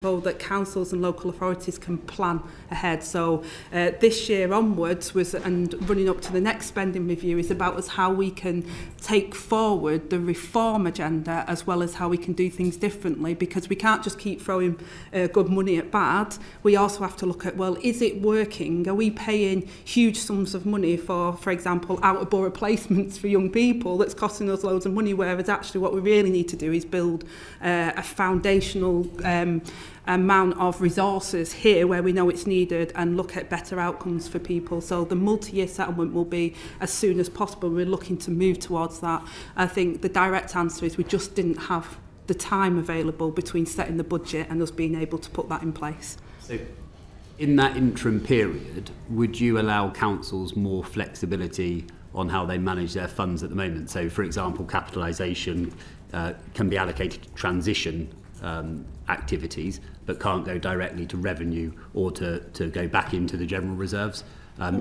so that councils and local authorities can plan ahead. So this year onwards and running up to the next spending review is about us how we can take forward the reform agenda as well as how we can do things differently, because we can't just keep throwing good money at bad. We also have to look at, well, is it working? Are we paying huge sums of money for example, out-of-borough placements for young people that's costing us loads of money, whereas actually what we really need to do is build a foundational amount of resources here where we know it's needed and look at better outcomes for people. So the multi-year settlement will be as soon as possible. We're looking to move towards that. I think the direct answer is we just didn't have the time available between setting the budget and us being able to put that in place. So in that interim period, would you allow councils more flexibility on how they manage their funds at the moment? So for example, capitalisation can be allocated to transition activities but can't go directly to revenue or to go back into the general reserves,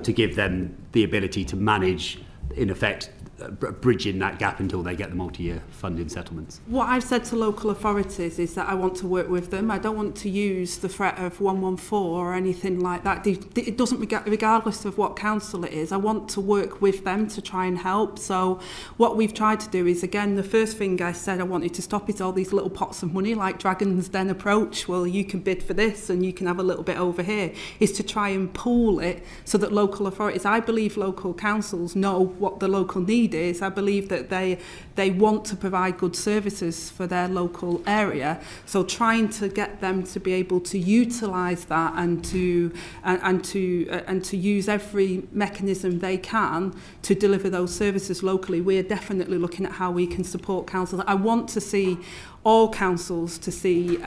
to give them the ability to manage, in effect, bridging that gap until they get the multi-year funding settlements. What I've said to local authorities is that I want to work with them. I don't want to use the threat of 114 or anything like that. It doesn't, regardless of what council it is, I want to work with them to try and help. So what we've tried to do is, again, the first thing I said I wanted to stop is all these little pots of money like Dragon's Den approach. Well, you can bid for this and you can have a little bit over here, is to try and pool it so that local authorities, I believe local councils know what the local need is. I believe that they want to provide good services for their local area. So trying to get them to be able to utilise that and to use every mechanism they can to deliver those services locally. We're definitely looking at how we can support councils. I want to see all councils to see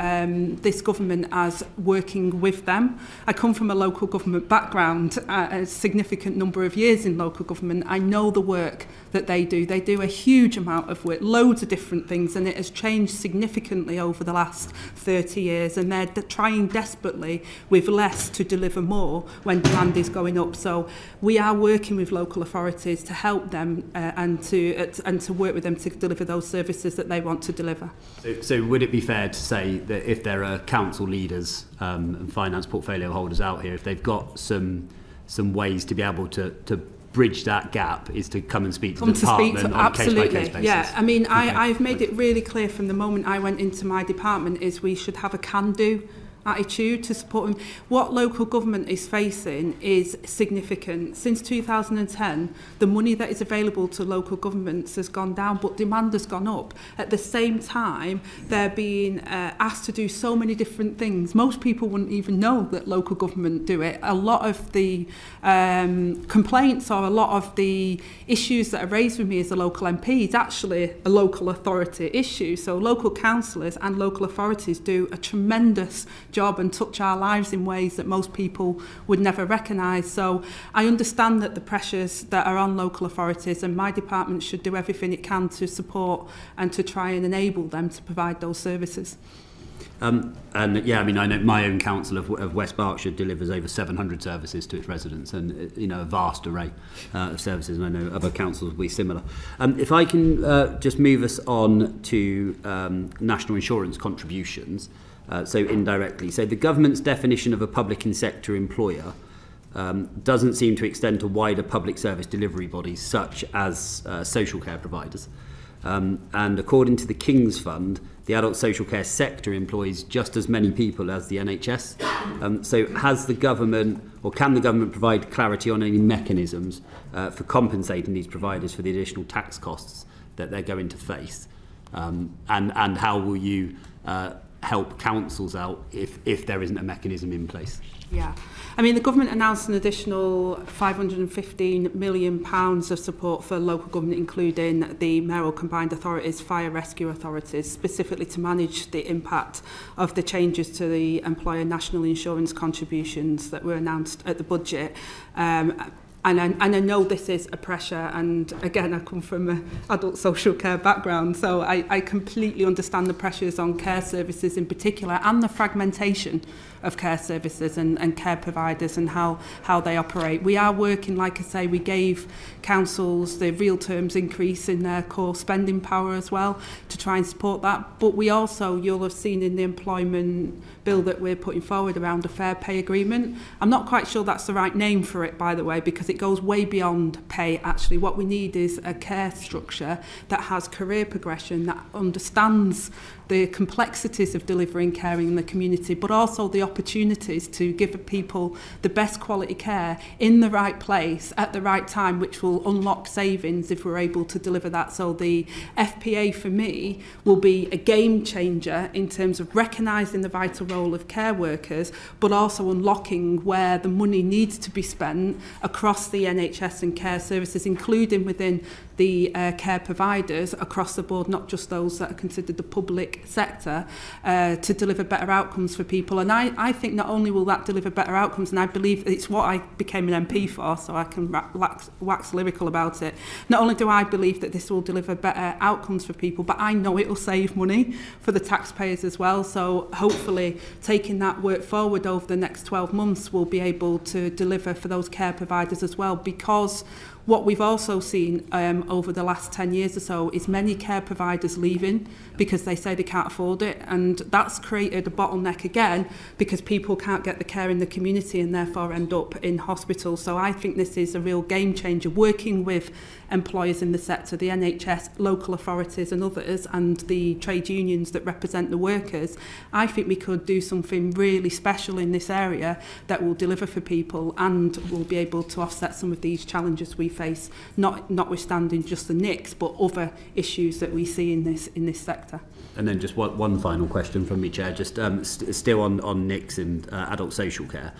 this government as working with them. I come from a local government background, a significant number of years in local government. I know the work that they do. They do a huge amount of work, loads of different things, and it has changed significantly over the last 30 years, and they're trying desperately with less to deliver more when demand is going up. So we are working with local authorities to help them and to work with them to deliver those services that they want to deliver. So would it be fair to say that if there are council leaders and finance portfolio holders out here, if they've got some ways to be able to bridge that gap, is to come and speak to the department on a case-by-case basis? Yeah, I mean, I've made it really clear from the moment I went into my department is we should have a can-do attitude to support them. What local government is facing is significant. Since 2010, the money that is available to local governments has gone down, but demand has gone up. At the same time, they're being asked to do so many different things. Most people wouldn't even know that local government do it. A lot of the complaints or a lot of the issues that are raised with me as a local MP is actually a local authority issue. So local councillors and local authorities do a tremendous job and touch our lives in ways that most people would never recognise. So I understand that the pressures that are on local authorities, and my department should do everything it can to support and to try and enable them to provide those services. And yeah, I mean, I know my own council of West Berkshire delivers over 700 services to its residents, and a vast array of services, and I know other councils will be similar. If I can just move us on to national insurance contributions, so indirectly. So the government's definition of a public and sector employer doesn't seem to extend to wider public service delivery bodies such as social care providers. And according to the King's Fund, the adult social care sector employs just as many people as the NHS. So has the government, or can the government provide clarity on any mechanisms for compensating these providers for the additional tax costs that they're going to face? And how will you help councils out if there isn't a mechanism in place? Yeah, I mean, the government announced an additional £515 million of support for local government, including the mayoral combined authorities, fire rescue authorities, specifically to manage the impact of the changes to the employer national insurance contributions that were announced at the budget. And I know this is a pressure, and again, I come from an adult social care background, so I completely understand the pressures on care services in particular, and the fragmentation of care services and care providers and how they operate. We are working, like I say, we gave councils the real terms increase in their core spending power as well to try and support that. But we also, you'll have seen in the employment bill that we're putting forward around a fair pay agreement. I'm not quite sure that's the right name for it, by the way, because it goes way beyond pay. Actually, what we need is a care structure that has career progression, that understands the complexities of delivering care in the community, but also the opportunities to give people the best quality care in the right place at the right time, which will unlock savings if we're able to deliver that. So the FPA for me will be a game changer in terms of recognising the vital role of care workers, but also unlocking where the money needs to be spent across the NHS and care services, including within the care providers across the board, not just those that are considered the public sector, to deliver better outcomes for people. And I think not only will that deliver better outcomes, and I believe it's what I became an MP for, so I can wax lyrical about it. Not only do I believe that this will deliver better outcomes for people, but I know it will save money for the taxpayers as well. So hopefully taking that work forward over the next 12 months, we'll be able to deliver for those care providers as well, because what we've also seen over the last 10 years or so is many care providers leaving because they say they can't afford it, and that's created a bottleneck again because people can't get the care in the community and therefore end up in hospital. So I think this is a real game changer, working with employers in the sector, the NHS, local authorities and others, and the trade unions that represent the workers. I think we could do something really special in this area that will deliver for people and will be able to offset some of these challenges we face, notwithstanding just the NICs, but other issues that we see in this sector. And then just one final question from me, Chair, just still on NICs and adult social care.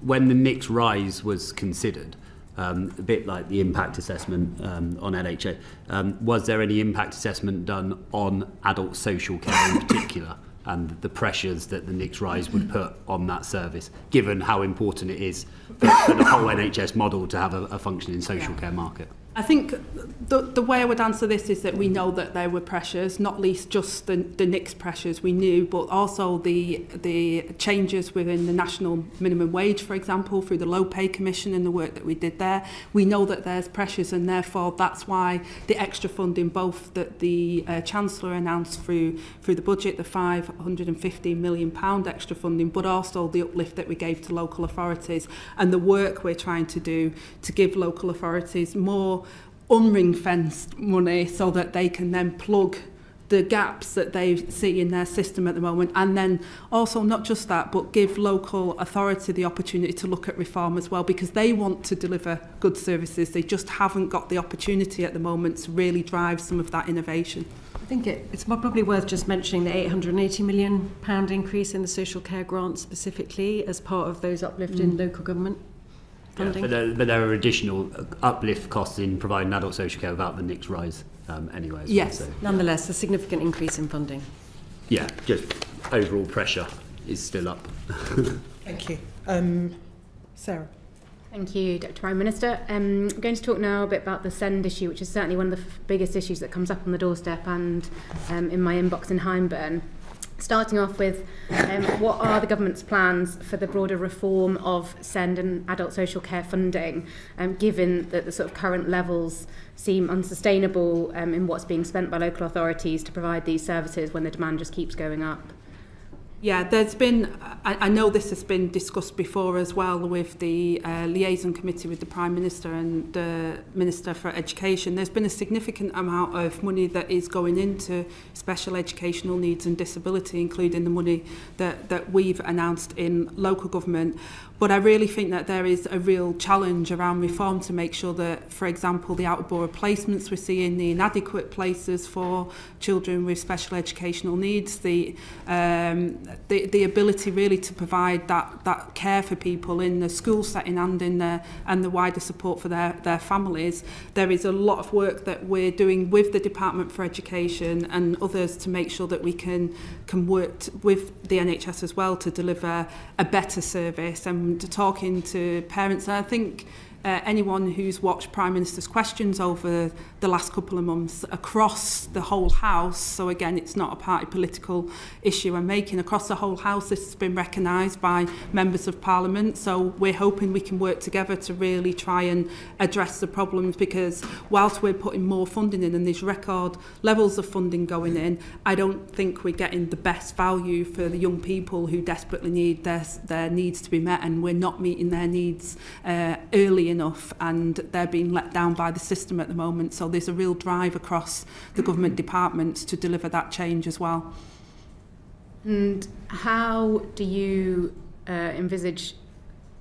When the NICs rise was considered, a bit like the impact assessment on NHA, was there any impact assessment done on adult social care in particular, and the pressures that the NICs rise would put on that service, given how important it is for the whole NHS model to have a functioning social care market? I think the way I would answer this is that we know that there were pressures, not least just the NICs pressures we knew, but also the changes within the national minimum wage, for example, through the Low Pay Commission and the work that we did there. We know that there's pressures, and therefore that's why the extra funding, both that the Chancellor announced through the budget, the £550 million extra funding, but also the uplift that we gave to local authorities and the work we're trying to do to give local authorities more unring-fenced money so that they can then plug the gaps that they see in their system at the moment, and then also not just that, but give local authority the opportunity to look at reform as well, because they want to deliver good services. They just haven't got the opportunity at the moment to really drive some of that innovation. I think it's probably worth just mentioning the £880 million increase in the social care grant specifically as part of those uplift in local government funding. Yeah, but there are additional uplift costs in providing adult social care without the NICs rise anyway. Yes, well, so. Nonetheless, a significant increase in funding. Yeah, just overall pressure is still up. Thank you. Sarah. Thank you, Deputy Prime Minister. I'm going to talk now a bit about the SEND issue, which is certainly one of the biggest issues that comes up on the doorstep and in my inbox in Hyndburn. Starting off with, what are the government's plans for the broader reform of SEND and adult social care funding, given that the sort of current levels seem unsustainable in what's being spent by local authorities to provide these services when the demand just keeps going up? Yeah, there's been, I know this has been discussed before as well with the liaison committee with the Prime Minister and the Minister for Education. There's been a significant amount of money that is going into special educational needs and disability, including the money that we've announced in local government. But I really think that there is a real challenge around reform to make sure that, for example, the out-of-borough placements we're seeing, the inadequate places for children with special educational needs, the ability really to provide that care for people in the school setting and in the wider support for their families. There is a lot of work that we're doing with the Department for Education and others to make sure that we can work with the NHS as well to deliver a better service, and to talking to parents. And I think anyone who's watched Prime Minister's questions over the last couple of months across the whole House, so again, it's not a party political issue I'm making, across the whole House, this has been recognised by members of Parliament, so we're hoping we can work together to really try and address the problems, because whilst we're putting more funding in and there's record levels of funding going in, I don't think we're getting the best value for the young people who desperately need their needs to be met, and we're not meeting their needs early enough, and they're being let down by the system at the moment. So there's a real drive across the government departments to deliver that change as well. And how do you envisage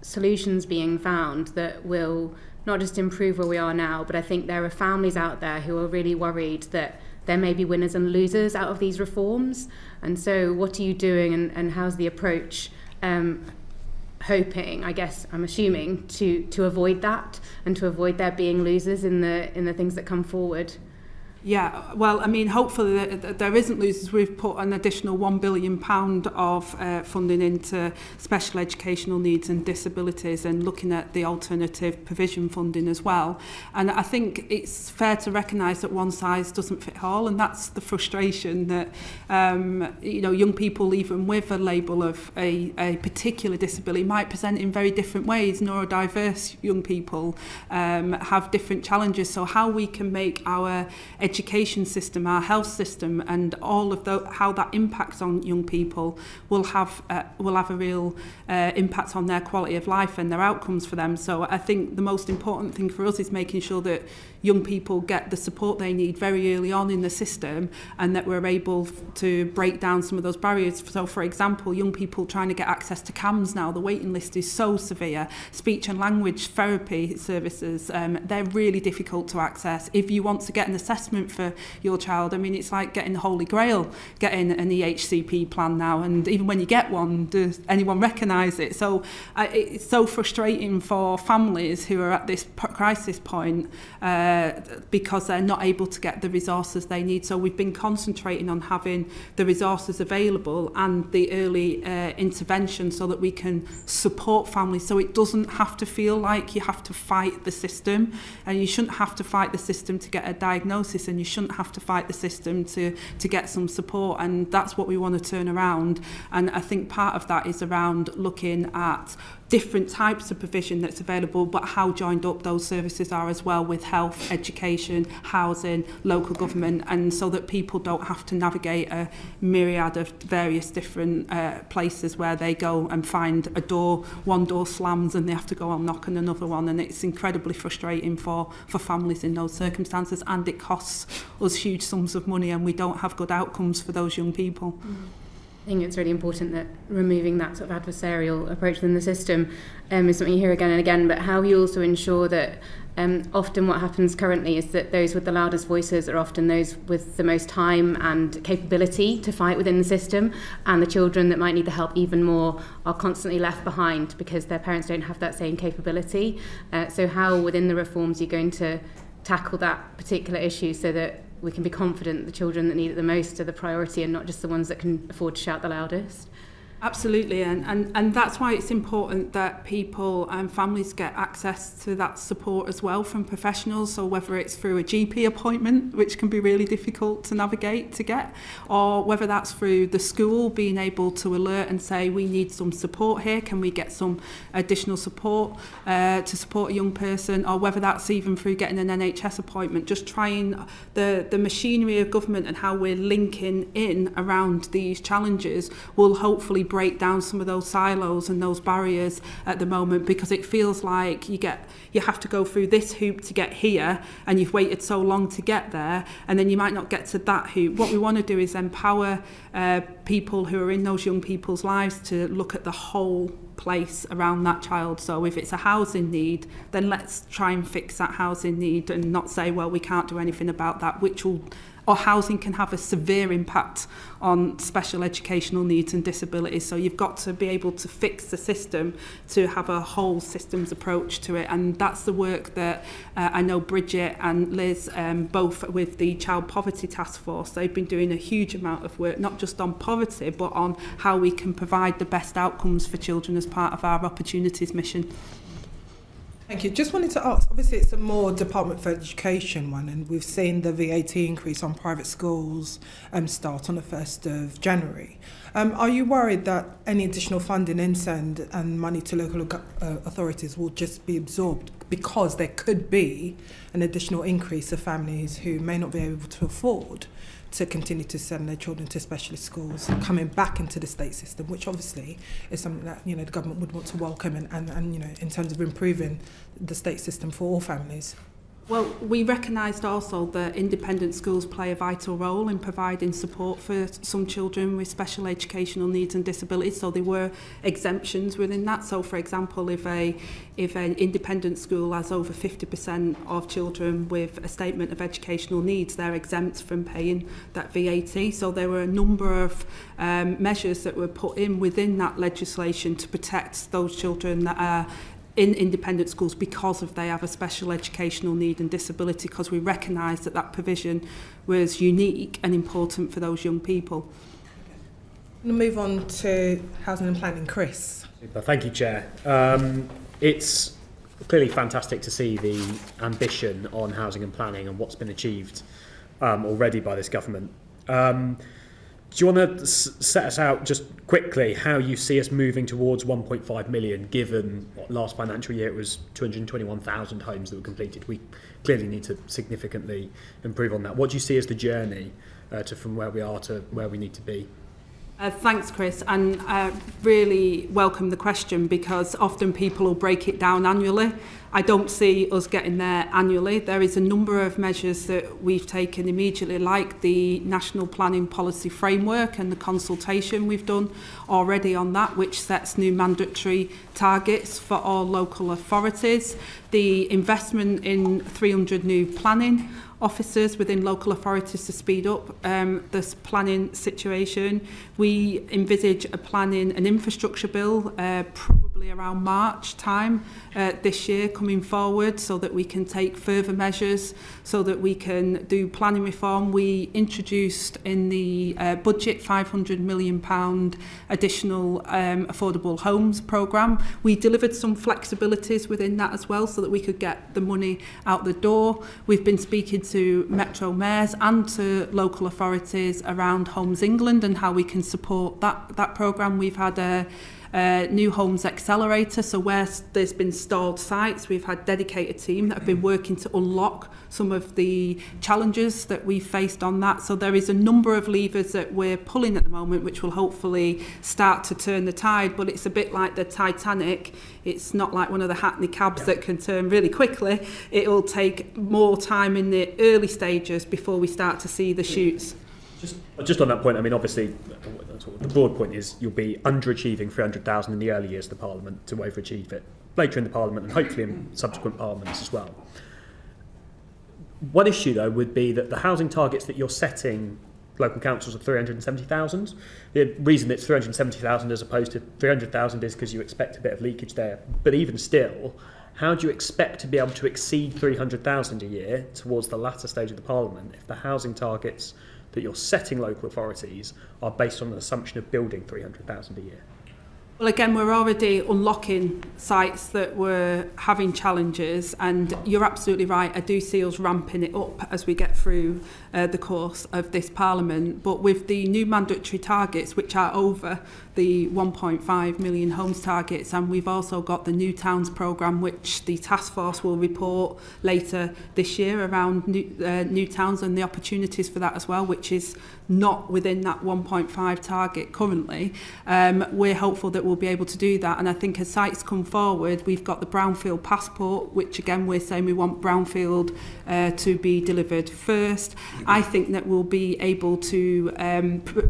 solutions being found that will not just improve where we are now, but I think there are families out there who are really worried that there may be winners and losers out of these reforms? And so what are you doing, and how's the approach hoping, I guess, I'm assuming, to avoid that and to avoid there being losers in the things that come forward? Yeah, well, I mean, hopefully there isn't losers. We've put an additional £1 billion of funding into special educational needs and disabilities, and looking at the alternative provision funding as well. And I think it's fair to recognise that one size doesn't fit all, and that's the frustration that young people, even with a label of a particular disability, might present in very different ways. Neurodiverse young people have different challenges. So how we can make our education system, our health system, and all of how that impacts on young people will have a real impact on their quality of life and their outcomes for them. So I think the most important thing for us is making sure that young people get the support they need very early on in the system, and that we're able to break down some of those barriers. So, for example, young people trying to get access to CAMHS now, the waiting list is so severe. Speech and language therapy services, they're really difficult to access. If you want to get an assessment for your child, I mean, it's like getting the Holy Grail, getting an EHCP plan now, and even when you get one, does anyone recognise it? So it's so frustrating for families who are at this crisis point because they're not able to get the resources they need. So we've been concentrating on having the resources available and the early intervention, so that we can support families, so it doesn't have to feel like you have to fight the system, and you shouldn't have to fight the system to get a diagnosis, and you shouldn't have to fight the system to get some support. And that's what we want to turn around. And I think part of that is around looking at different types of provision that's available, but how joined up those services are as well, with health, education, housing, local government, and so that people don't have to navigate a myriad of various different places where they go and find a door, one door slams and they have to go and knock on another one, and it's incredibly frustrating for families in those circumstances, and it costs us huge sums of money, and we don't have good outcomes for those young people. I think it's really important that removing that sort of adversarial approach within the system is something you hear again and again, but how you also ensure that often what happens currently is that those with the loudest voices are often those with the most time and capability to fight within the system, and the children that might need the help even more are constantly left behind because their parents don't have that same capability. So how within the reforms you're going to tackle that particular issue so that we can be confident the children that need it the most are the priority and not just the ones that can afford to shout the loudest? Absolutely, and that's why it's important that people and families get access to that support as well from professionals. So whether it's through a GP appointment, which can be really difficult to navigate to get, or whether that's through the school being able to alert and say, we need some support here, can we get some additional support to support a young person, or whether that's even through getting an NHS appointment, just trying the machinery of government and how we're linking in around these challenges will hopefully break down some of those silos and those barriers at the moment, because it feels like you have to go through this hoop to get here, and you've waited so long to get there, and then you might not get to that hoop. What we want to do is empower people who are in those young people's lives to look at the whole place around that child. So if it's a housing need, then let's try and fix that housing need, and not say, well, we can't do anything about that, or housing can have a severe impact on special educational needs and disabilities. So you've got to be able to fix the system to have a whole systems approach to it. And that's the work that I know Bridget and Liz, both with the Child Poverty Task Force, they've been doing a huge amount of work, not just on poverty, but on how we can provide the best outcomes for children as part of our Opportunities mission. Thank you. Just wanted to ask, obviously it's a more Department for Education one, and we've seen the VAT increase on private schools start on the 1st of January. Are you worried that any additional funding in SEND and money to local authorities will just be absorbed because there could be an additional increase of families who may not be able to afford to continue to send their children to specialist schools coming back into the state system, which obviously is something that, you know, the government would want to welcome and you know, in terms of improving the state system for all families? Well, we recognised also that independent schools play a vital role in providing support for some children with special educational needs and disabilities, so there were exemptions within that. So, for example, if an independent school has over 50% of children with a statement of educational needs, they're exempt from paying that VAT. So there were a number of measures that were put in within that legislation to protect those children that are in independent schools because of they have a special educational need and disability, because we recognised that that provision was unique and important for those young people. I'm going to move on to housing and planning. Chris. Super. Thank you, Chair. It's clearly fantastic to see the ambition on housing and planning and what's been achieved already by this government. Do you want to set us out just quickly how you see us moving towards 1.5 million, given last financial year it was 221,000 homes that were completed? We clearly need to significantly improve on that. What do you see as the journey from where we are to where we need to be? Thanks, Chris, and really welcome the question, because often people will break it down annually. I don't see us getting there annually. There is a number of measures that we've taken immediately, like the National Planning Policy Framework and the consultation we've done already on that, which sets new mandatory targets for all local authorities. The investment in 300 new planning officers within local authorities to speed up this planning situation. We envisage an infrastructure bill probably around March time this year coming forward, so that we can take further measures, so that we can do planning reform. We introduced in the budget £500 million additional affordable homes programme. We delivered some flexibilities within that as well, so that we could get the money out the door. We've been speaking to Metro mayors and to local authorities around Homes England and how we can support that programme. We've had a new homes accelerator, so where there's been stalled sites, we've had a dedicated team that have been working to unlock some of the challenges that we've faced on that. So there is a number of levers that we're pulling at the moment, which will hopefully start to turn the tide, but it's a bit like the Titanic. It's not like one of the Hackney cabs that can turn really quickly. It'll take more time in the early stages before we start to see the shoots. Just on that point, I mean, obviously, the broad point is you'll be underachieving 300,000 in the early years of the Parliament to overachieve it later in the Parliament and hopefully in subsequent Parliaments as well. One issue, though, would be that the housing targets that you're setting local councils are 370,000. The reason it's 370,000 as opposed to 300,000 is because you expect a bit of leakage there. But even still, how do you expect to be able to exceed 300,000 a year towards the latter stage of the Parliament if the housing targets that you're setting local authorities are based on an assumption of building 300,000 a year? Well, again, we're already unlocking sites that were having challenges, and you're absolutely right. I do see us ramping it up as we get through the course of this Parliament. But with the new mandatory targets, which are over the 1.5 million homes targets, and we've also got the New Towns programme, which the task force will report later this year around new towns and the opportunities for that as well, which is not within that 1.5 target currently. We're hopeful that we'll be able to do that, and I think as sites come forward, we've got the brownfield passport, which again we're saying we want brownfield to be delivered first. I think that we'll be able to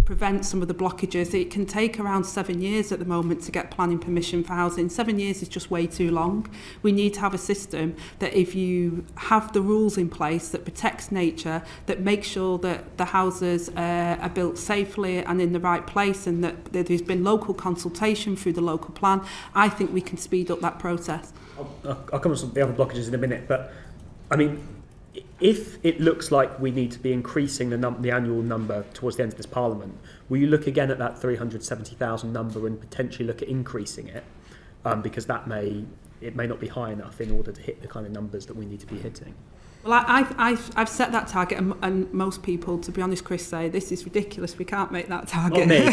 prevent some of the blockages. It can take around 7 years at the moment to get planning permission for housing. 7 years is just way too long. We need to have a system that if you have the rules in place that protects nature, that makes sure that the houses are built safely and in the right place, and that there's been local consultation through the local plan, I think we can speed up that process. I'll come on to the other blockages in a minute, but I mean, if it looks like we need to be increasing the annual number towards the end of this Parliament, will you look again at that 370,000 number and potentially look at increasing it? Because that may it may not be high enough in order to hit the kind of numbers that we need to be hitting. Well, I've set that target, and most people, to be honest, Chris, say this is ridiculous. We can't make that target. Not me.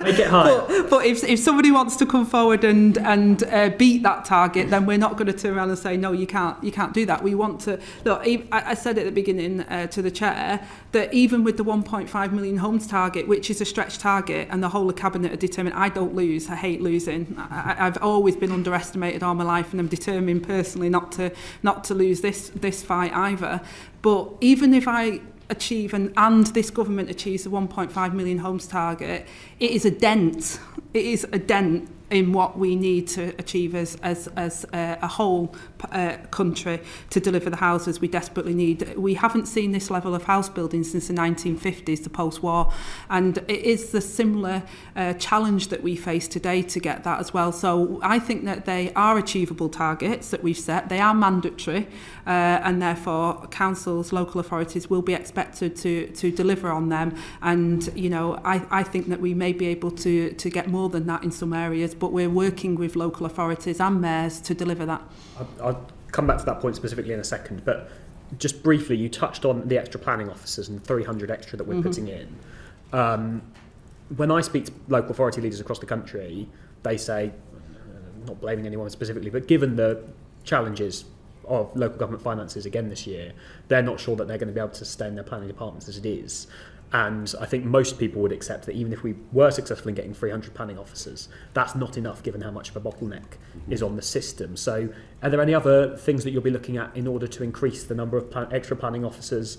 Make it higher. But if somebody wants to come forward and beat that target, then we're not going to turn around and say no, you can't do that. We want to look. I said at the beginning to the chair that even with the 1.5 million homes target, which is a stretch target, and the whole of cabinet are determined, I don't lose. I hate losing. I've always been underestimated all my life, and I'm determined personally not to lose this fight either. But even if I achieve and this government achieves the 1.5 million homes target, it is a dent. It is a dent in what we need to achieve as a whole country to deliver the houses we desperately need. We haven't seen this level of house building since the 1950s, the post-war, and it is the similar challenge that we face today to get that as well. So I think that they are achievable targets that we've set. They are mandatory, and therefore councils, local authorities will be expected to deliver on them. And I think that we may be able to get more than that in some areas, but we're working with local authorities and mayors to deliver that. I'll come back to that point specifically in a second, but just briefly, you touched on the extra planning officers and 300 extra that we're putting in. When I speak to local authority leaders across the country, they say, not blaming anyone specifically, but given the challenges of local government finances again this year, they're not sure that they're going to be able to sustain their planning departments as it is. And I think most people would accept that even if we were successful in getting 300 planning officers, that's not enough given how much of a bottleneck is on the system. So are there any other things that you'll be looking at in order to increase the number of extra planning officers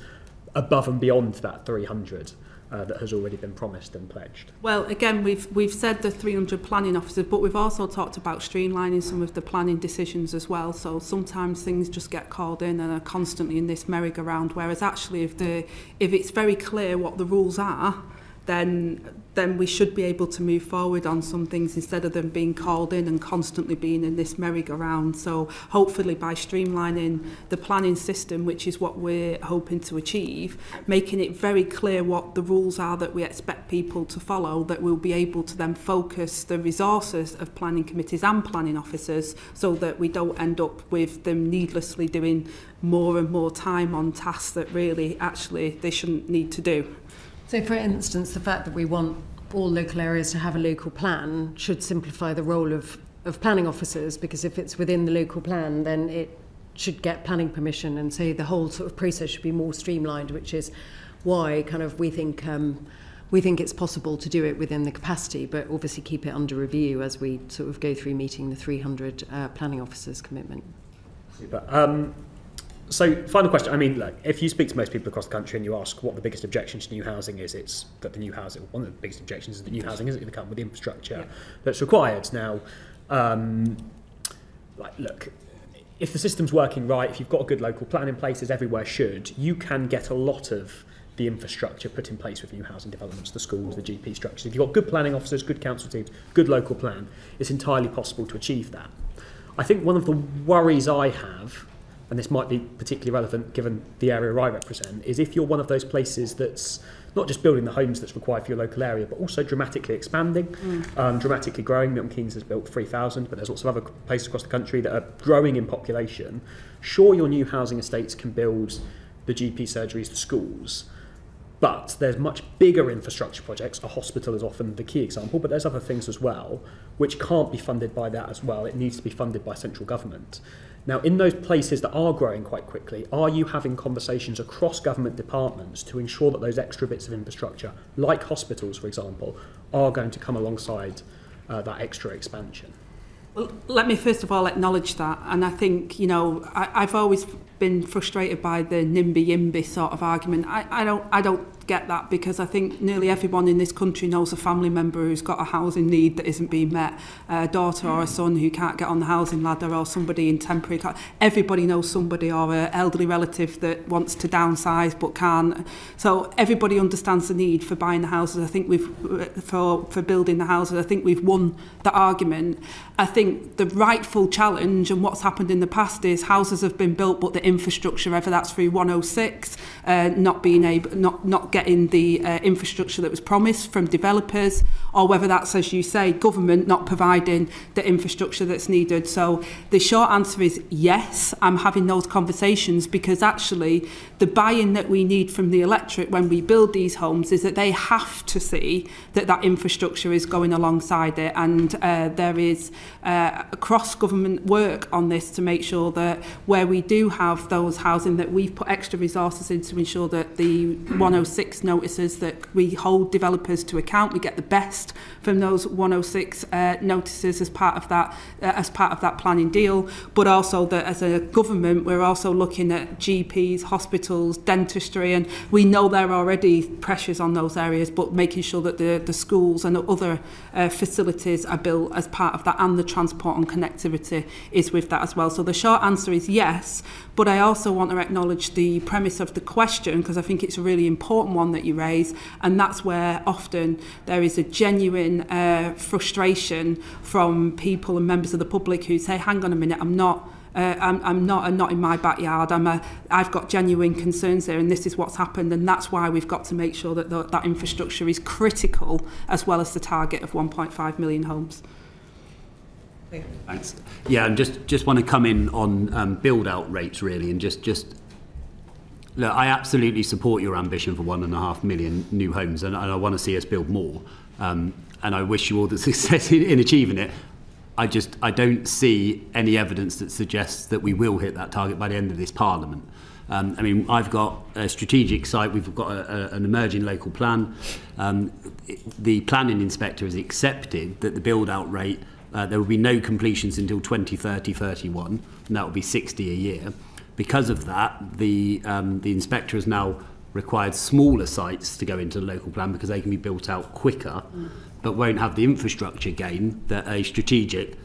above and beyond that 300 that has already been promised and pledged? Well, again, we've said the 300 planning officers, but we've also talked about streamlining some of the planning decisions as well. So sometimes things just get called in and are constantly in this merry-go-round, whereas actually if it's very clear what the rules are, then we should be able to move forward on some things instead of them being called in and constantly being in this merry-go-round. So hopefully by streamlining the planning system, which is what we're hoping to achieve, making it very clear what the rules are that we expect people to follow, that we'll be able to then focus the resources of planning committees and planning officers so that we don't end up with them needlessly doing more and more time on tasks that really actually they shouldn't need to do. So, for instance, the fact that we want all local areas to have a local plan should simplify the role of planning officers, because if it's within the local plan, then it should get planning permission, and so the whole sort of process should be more streamlined, which is why kind of we think it's possible to do it within the capacity, but obviously keep it under review as we sort of go through meeting the 300 planning officers commitment. Super. So, final question. I mean, look, if you speak to most people across the country and you ask what the biggest objection to new housing is, it's that the new housing, one of the biggest objections is that new housing isn't going to come with the infrastructure that's required. Now, look, if the system's working right, if you've got a good local plan in place, as everywhere should, you can get a lot of the infrastructure put in place with new housing developments, the schools, the GP structures. If you've got good planning officers, good council teams, good local plan, it's entirely possible to achieve that. I think one of the worries I have, and this might be particularly relevant given the area I represent, is if you're one of those places that's not just building the homes that's required for your local area, but also dramatically expanding, dramatically growing. Milton Keynes has built 3,000, but there's lots of other places across the country that are growing in population. Sure, your new housing estates can build the GP surgeries, the schools, but there's much bigger infrastructure projects. A hospital is often the key example, but there's other things as well, which can't be funded by that as well. It needs to be funded by central government. Now, in those places that are growing quite quickly, are you having conversations across government departments to ensure that those extra bits of infrastructure, like hospitals, for example, are going to come alongside that extra expansion? Well, let me first of all acknowledge that, and I think, I've always been frustrated by the NIMBY-YIMBY sort of argument. I don't get that, because I think nearly everyone in this country knows a family member who's got a housing need that isn't being met, a daughter or a son who can't get on the housing ladder, or somebody in temporary. Everybody knows somebody, or an elderly relative that wants to downsize but can't. So everybody understands the need for buying the houses. I think for building the houses, I think we've won the argument. I think the rightful challenge and what's happened in the past is houses have been built, but the infrastructure, whether that's through 106, not getting the infrastructure that was promised from developers, or whether that's, as you say, government not providing the infrastructure that's needed. So the short answer is yes, I'm having those conversations, because actually the buy-in that we need from the electorate when we build these homes is that they have to see that that infrastructure is going alongside it, and there is cross-government work on this to make sure that where we do have those housing, that we've put extra resources in to ensure that the 106 notices, that we hold developers to account, we get the best from those 106 notices as part of that planning deal, but also that as a government we're also looking at GPs, hospitals, dentistry, and we know there are already pressures on those areas, but making sure that the schools and other facilities are built as part of that, and the transport and connectivity is with that as well. So the short answer is yes, but I also want to acknowledge the premise of the question, because I think it's a really important one that you raise, and that's where often there is a genuine frustration from people and members of the public who say, hang on a minute, I'm not in my backyard, I've got genuine concerns there, and this is what's happened, and that's why we've got to make sure that that infrastructure is critical, as well as the target of 1.5 million homes. Thanks. Yeah, and just want to come in on build-out rates, really, and just look, I absolutely support your ambition for 1.5 million new homes, and I want to see us build more, and I wish you all the success in achieving it. I don't see any evidence that suggests that we will hit that target by the end of this Parliament. I mean, I've got a strategic site, we've got an emerging local plan. The planning inspector has accepted that the build-out rate, there will be no completions until 2030-31, and that will be 60 a year. Because of that, the inspector has now required smaller sites to go into the local plan, because they can be built out quicker, but won't have the infrastructure gain that a strategic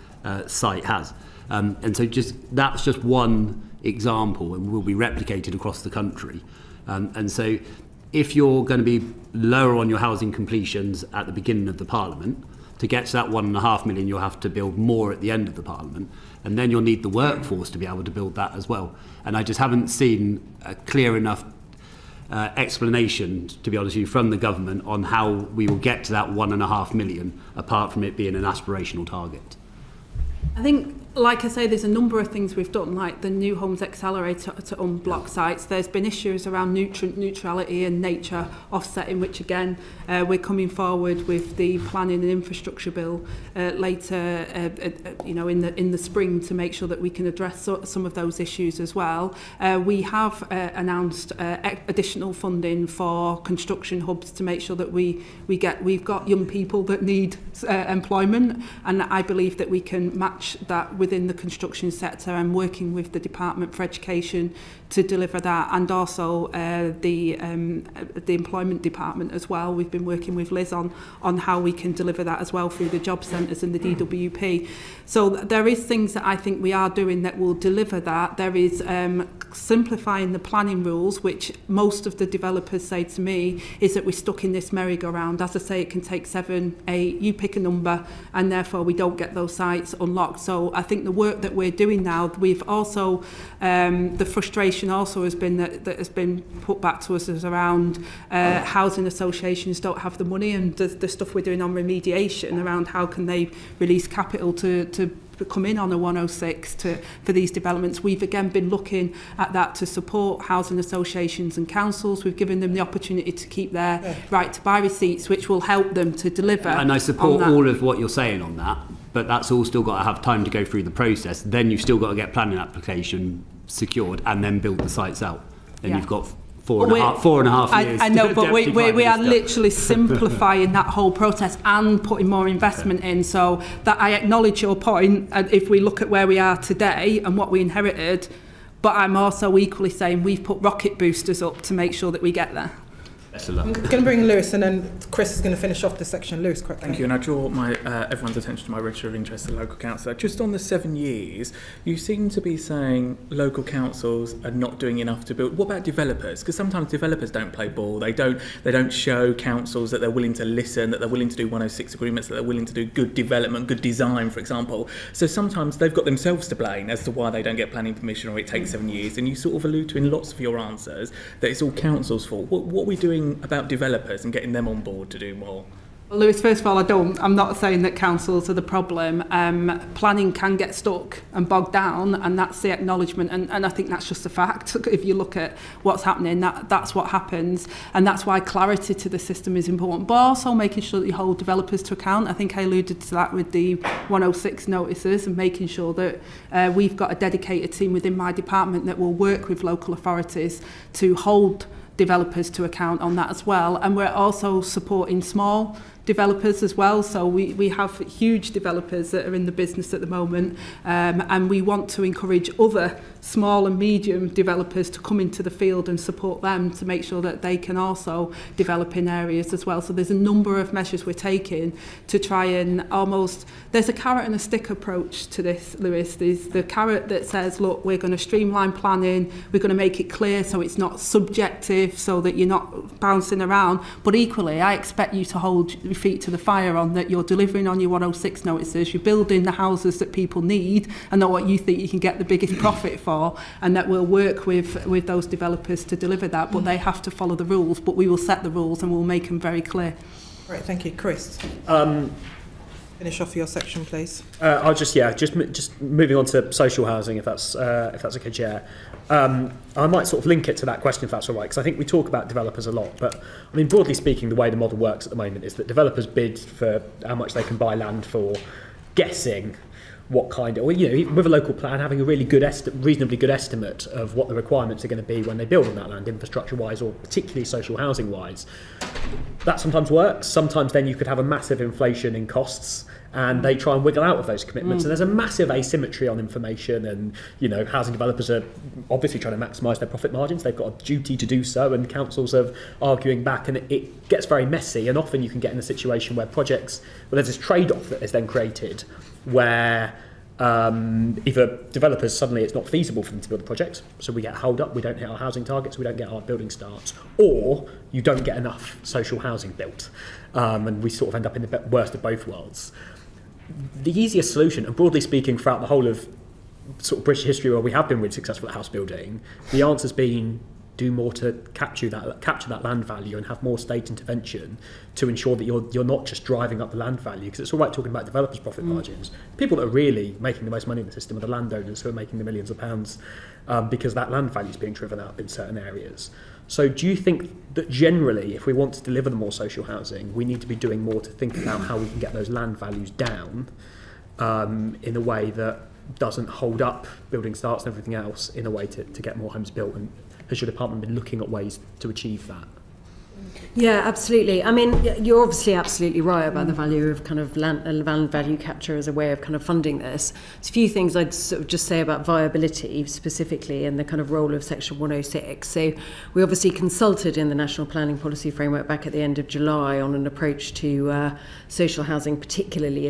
site has. And so that's just one example, and will be replicated across the country. And so if you're going to be lower on your housing completions at the beginning of the Parliament, to get to that 1.5 million, you'll have to build more at the end of the Parliament, and then you'll need the workforce to be able to build that as well. And I just haven't seen a clear enough explanation, to be honest with you, from the government on how we will get to that 1.5 million, apart from it being an aspirational target. I think, like I say, there's a number of things we've done, like the New Homes Accelerator to unblock sites. There's been issues around nutrient neutrality and nature offsetting, which again, we're coming forward with the planning and infrastructure bill later, in the spring, to make sure that we can address some of those issues as well. We have announced additional funding for construction hubs to make sure that we've got young people that need employment, and I believe that we can match that within the construction sector, and working with the Department for Education to deliver that, and also the Employment Department as well. We've been working with Liz on how we can deliver that as well through the job centres and the DWP. So there is things that I think we are doing that will deliver that. There is simplifying the planning rules, which most of the developers say to me is that we're stuck in this merry-go-round. As I say, it can take 7, 8, you pick a number, and therefore we don't get those sites unlocked. So I think the work that we're doing now, we've also, the frustration also has been that has been put back to us is around housing associations don't have the money, and the stuff we're doing on remediation around how can they release capital to come in on a 106 for these developments. We've again been looking at that to support housing associations and councils. We've given them the opportunity to keep their right to buy receipts, which will help them to deliver. And I support all of what you're saying on that, but that's all still got to have time to go through the process. Then you've still got to get planning application secured and then build the sites out. And you've got 4.5 years. I know, but we are literally simplifying that whole process and putting more investment in. So that I acknowledge your point. If we look at where we are today and what we inherited, but I'm also equally saying we've put rocket boosters up to make sure that we get there. I'm going to bring Lewis, and then Chris is going to finish off this section. Lewis, quickly. Thank you, and I draw everyone's attention to my register of interest as a local councillor. Just on the 7 years, you seem to be saying local councils are not doing enough to build. What about developers? Because sometimes developers don't play ball. They don't show councils that they're willing to listen, that they're willing to do 106 agreements, that they're willing to do good development, good design, for example. So sometimes they've got themselves to blame as to why they don't get planning permission or it takes 7 years. And you sort of allude to in lots of your answers that it's all councils' fault. What are we doing talking about developers and getting them on board to do more? Well, Lewis, first of all, I'm not saying that councils are the problem. Planning can get stuck and bogged down, and that's the acknowledgement, and I think that's just a fact. If you look at what's happening, that's what happens, and that's why clarity to the system is important, but also making sure that you hold developers to account. I think I alluded to that with the 106 notices, and making sure that we've got a dedicated team within my department that will work with local authorities to hold developers to account on that as well. And we're also supporting small developers as well. So we have huge developers that are in the business at the moment, and we want to encourage other small and medium developers to come into the field and support them to make sure that they can also develop in areas as well. So there's a number of measures we're taking to try and there's a carrot and a stick approach to this, Lewis. There's the carrot that says, look, we're going to streamline planning, we're going to make it clear so it's not subjective, so that you're not bouncing around, but equally I expect you to hold your feet to the fire on that you're delivering on your 106 notices, you're building the houses that people need and not what you think you can get the biggest profit for, and that we'll work with those developers to deliver that, but they have to follow the rules, but we will set the rules and we'll make them very clear. Right, thank you. Chris, finish off your section, please. I'll just moving on to social housing, if that's okay, Chair. I might sort of link it to that question, if that's all right, because I think we talk about developers a lot, but I mean, broadly speaking, the way the model works at the moment is that developers bid for how much they can buy land for, guessing what kind of, or, you know, with a local plan, having a really good reasonably good estimate of what the requirements are going to be when they build on that land, infrastructure-wise or particularly social housing-wise. That sometimes works. Sometimes then you could have a massive inflation in costs, and they try and wiggle out of those commitments. And there's a massive asymmetry on information, and, you know, housing developers are obviously trying to maximise their profit margins. They've got a duty to do so, and councils are arguing back, and it gets very messy. And often you can get in a situation where projects, well, there's this trade-off that is then created where either developers, suddenly it's not feasible for them to build a project, so we get held up, we don't hit our housing targets, we don't get our building starts, or you don't get enough social housing built, and we sort of end up in the worst of both worlds. The easiest solution, and broadly speaking throughout the whole of sort of British history where we have been really successful at house building, the answer's been do more to capture that land value and have more state intervention to ensure that you're not just driving up the land value, because it's all right talking about developers' profit margins. People that are really making the most money in the system are the landowners who are making the millions of pounds, because that land value is being driven up in certain areas. So do you think that generally, if we want to deliver the more social housing, we need to be doing more to think about how we can get those land values down in a way that doesn't hold up building starts and everything else, in a way to get more homes built? And has your department been looking at ways to achieve that? Yeah, absolutely. I mean, you're obviously absolutely right about the value of kind of land value capture as a way of kind of funding this. There's a few things I'd sort of just say about viability specifically and the kind of role of Section 106. So we obviously consulted in the National Planning Policy Framework back at the end of July on an approach to social housing, particularly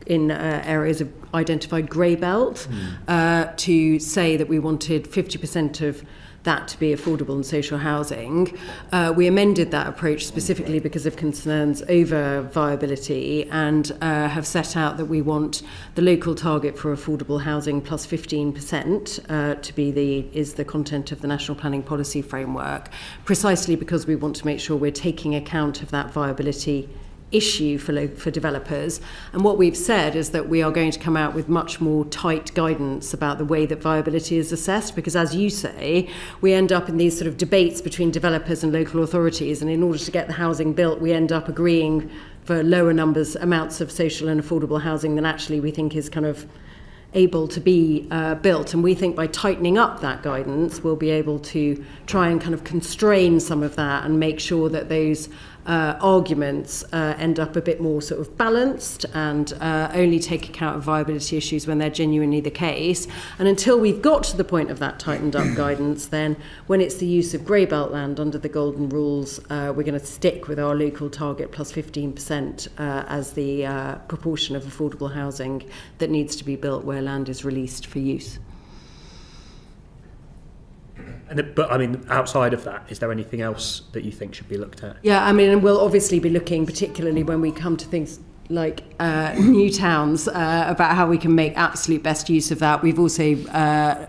in areas of identified grey belt, to say that we wanted 50% of that to be affordable and social housing. We amended that approach specifically because of concerns over viability, and have set out that we want the local target for affordable housing plus 15% to be the content of the National Planning Policy Framework, precisely because we want to make sure we're taking account of that viability issue for developers. And what we've said is that we are going to come out with much more tight guidance about the way that viability is assessed, because, as you say, we end up in these sort of debates between developers and local authorities, and in order to get the housing built, we end up agreeing for lower amounts of social and affordable housing than actually we think is kind of able to be built. And we think by tightening up that guidance, we'll be able to try and kind of constrain some of that and make sure that those arguments end up a bit more sort of balanced and only take account of viability issues when they're genuinely the case. And until we've got to the point of that tightened up guidance, then when it's the use of grey belt land under the golden rules, we're going to stick with our local target plus 15% as the proportion of affordable housing that needs to be built where land is released for use. But I mean, outside of that, is there anything else that you think should be looked at? Yeah, I mean, and we'll obviously be looking, particularly when we come to things new towns about how we can make absolute best use of that. We've also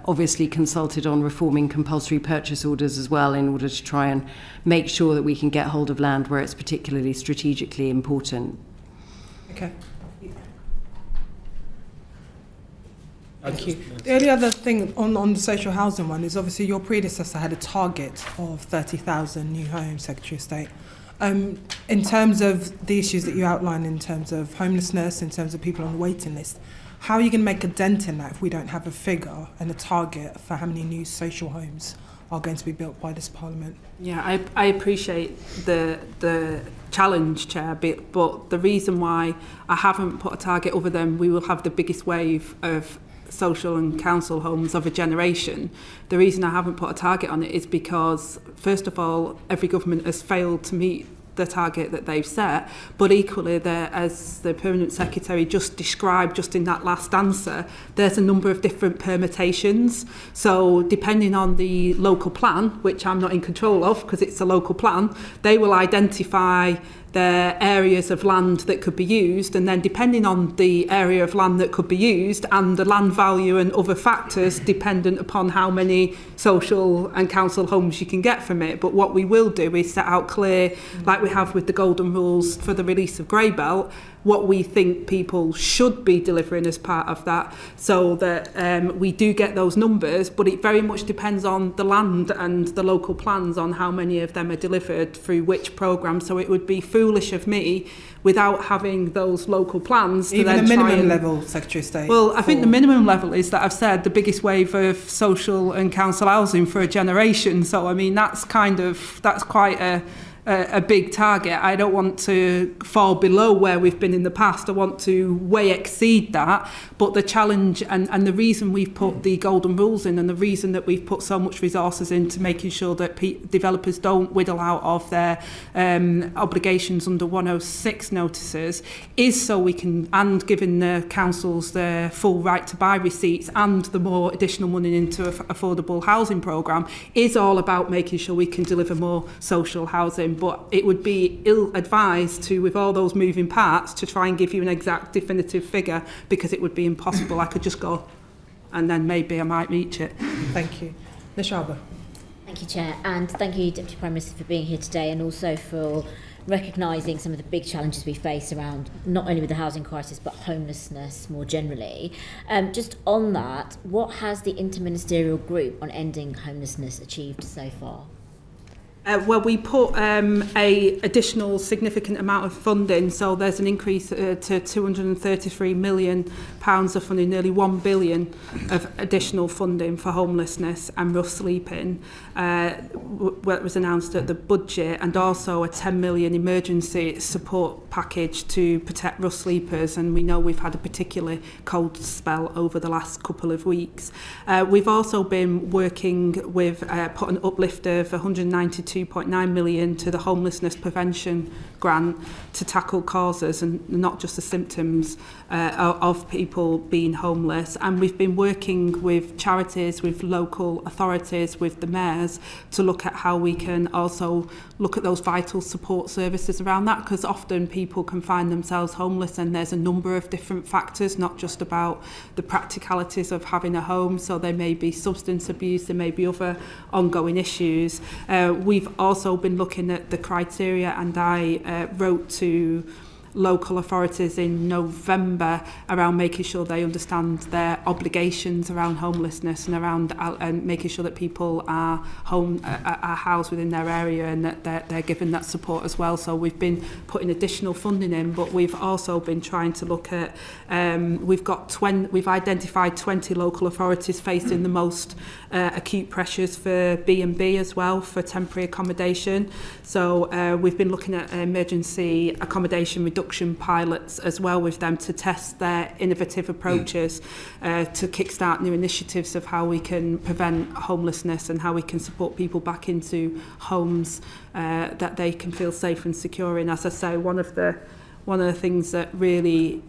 obviously consulted on reforming compulsory purchase orders as well, in order to try and make sure that we can get hold of land where it's particularly strategically important. Okay. Thank you. The only other thing on the social housing one is obviously your predecessor had a target of 30,000 new homes, Secretary of State. In terms of the issues that you outlined in terms of homelessness, in terms of people on the waiting list, how are you going to make a dent in that if we don't have a figure and a target for how many new social homes are going to be built by this Parliament? Yeah, I appreciate the challenge, Chair, but the reason why I haven't put a target other than we will have the biggest wave of social and council homes of a generation, the reason I haven't put a target on it is because, first of all, every government has failed to meet the target that they've set, but equally, as the Permanent Secretary just described just in that last answer, there's a number of different permutations. So depending on the local plan, which I'm not in control of because it's a local plan, they will identify the areas of land that could be used, and then depending on the area of land that could be used and the land value and other factors dependent upon how many social and council homes you can get from it. But what we will do is set out clear, like we have with the golden rules for the release of grey belt, what we think people should be delivering as part of that, so that we do get those numbers, but it very much depends on the land and the local plans on how many of them are delivered through which programme. So it would be foolish of me, without having those local plans, even to then a minimum try and, level, Secretary of State. Well, I think the minimum level is that I've said the biggest wave of social and council housing for a generation. So I mean that's quite a big target. I don't want to fall below where we've been in the past. I want to way exceed that. But the challenge and the reason we've put the golden rules in, and the reason that we've put so much resources into making sure that developers don't whittle out of their obligations under 106 notices, is so we can, and giving the councils their full right to buy receipts and the more additional money into affordable housing programme, is all about making sure we can deliver more social housing. But it would be ill-advised to, with all those moving parts, to try and give you an exact definitive figure, because it would be impossible. I could just go and then maybe I might reach it. Thank you. Nishaba. Thank you, Chair, and thank you, Deputy Prime Minister, for being here today, and also for recognising some of the big challenges we face around not only with the housing crisis but homelessness more generally. Just on that, what has the interministerial group on ending homelessness achieved so far? Well, we put a additional significant amount of funding, so there's an increase to £233 million of funding, nearly £1 billion of additional funding for homelessness and rough sleeping. What was announced at the budget, and also a £10 million emergency support package to protect rough sleepers. And we know we've had a particularly cold spell over the last couple of weeks. We've also been working with put an uplift of £192.9 million to the homelessness prevention grant to tackle causes and not just the symptoms of people being homeless. And we've been working with charities, with local authorities, with the mayors, to look at how we can also look at those vital support services around that, because often people can find themselves homeless and there's a number of different factors, not just about the practicalities of having a home. So there may be substance abuse, there may be other ongoing issues. We've also been looking at the criteria, and I wrote to local authorities in November around making sure they understand their obligations around homelessness and around making sure that people are housed within their area and that they're given that support as well. So we've been putting additional funding in, but we've also been trying to look at we've identified 20 local authorities facing the most acute pressures for B&B as well, for temporary accommodation. So we've been looking at emergency accommodation reduction pilots as well with them, to test their innovative approaches to kickstart new initiatives of how we can prevent homelessness and how we can support people back into homes that they can feel safe and secure in. As I say, one of one of the things that really,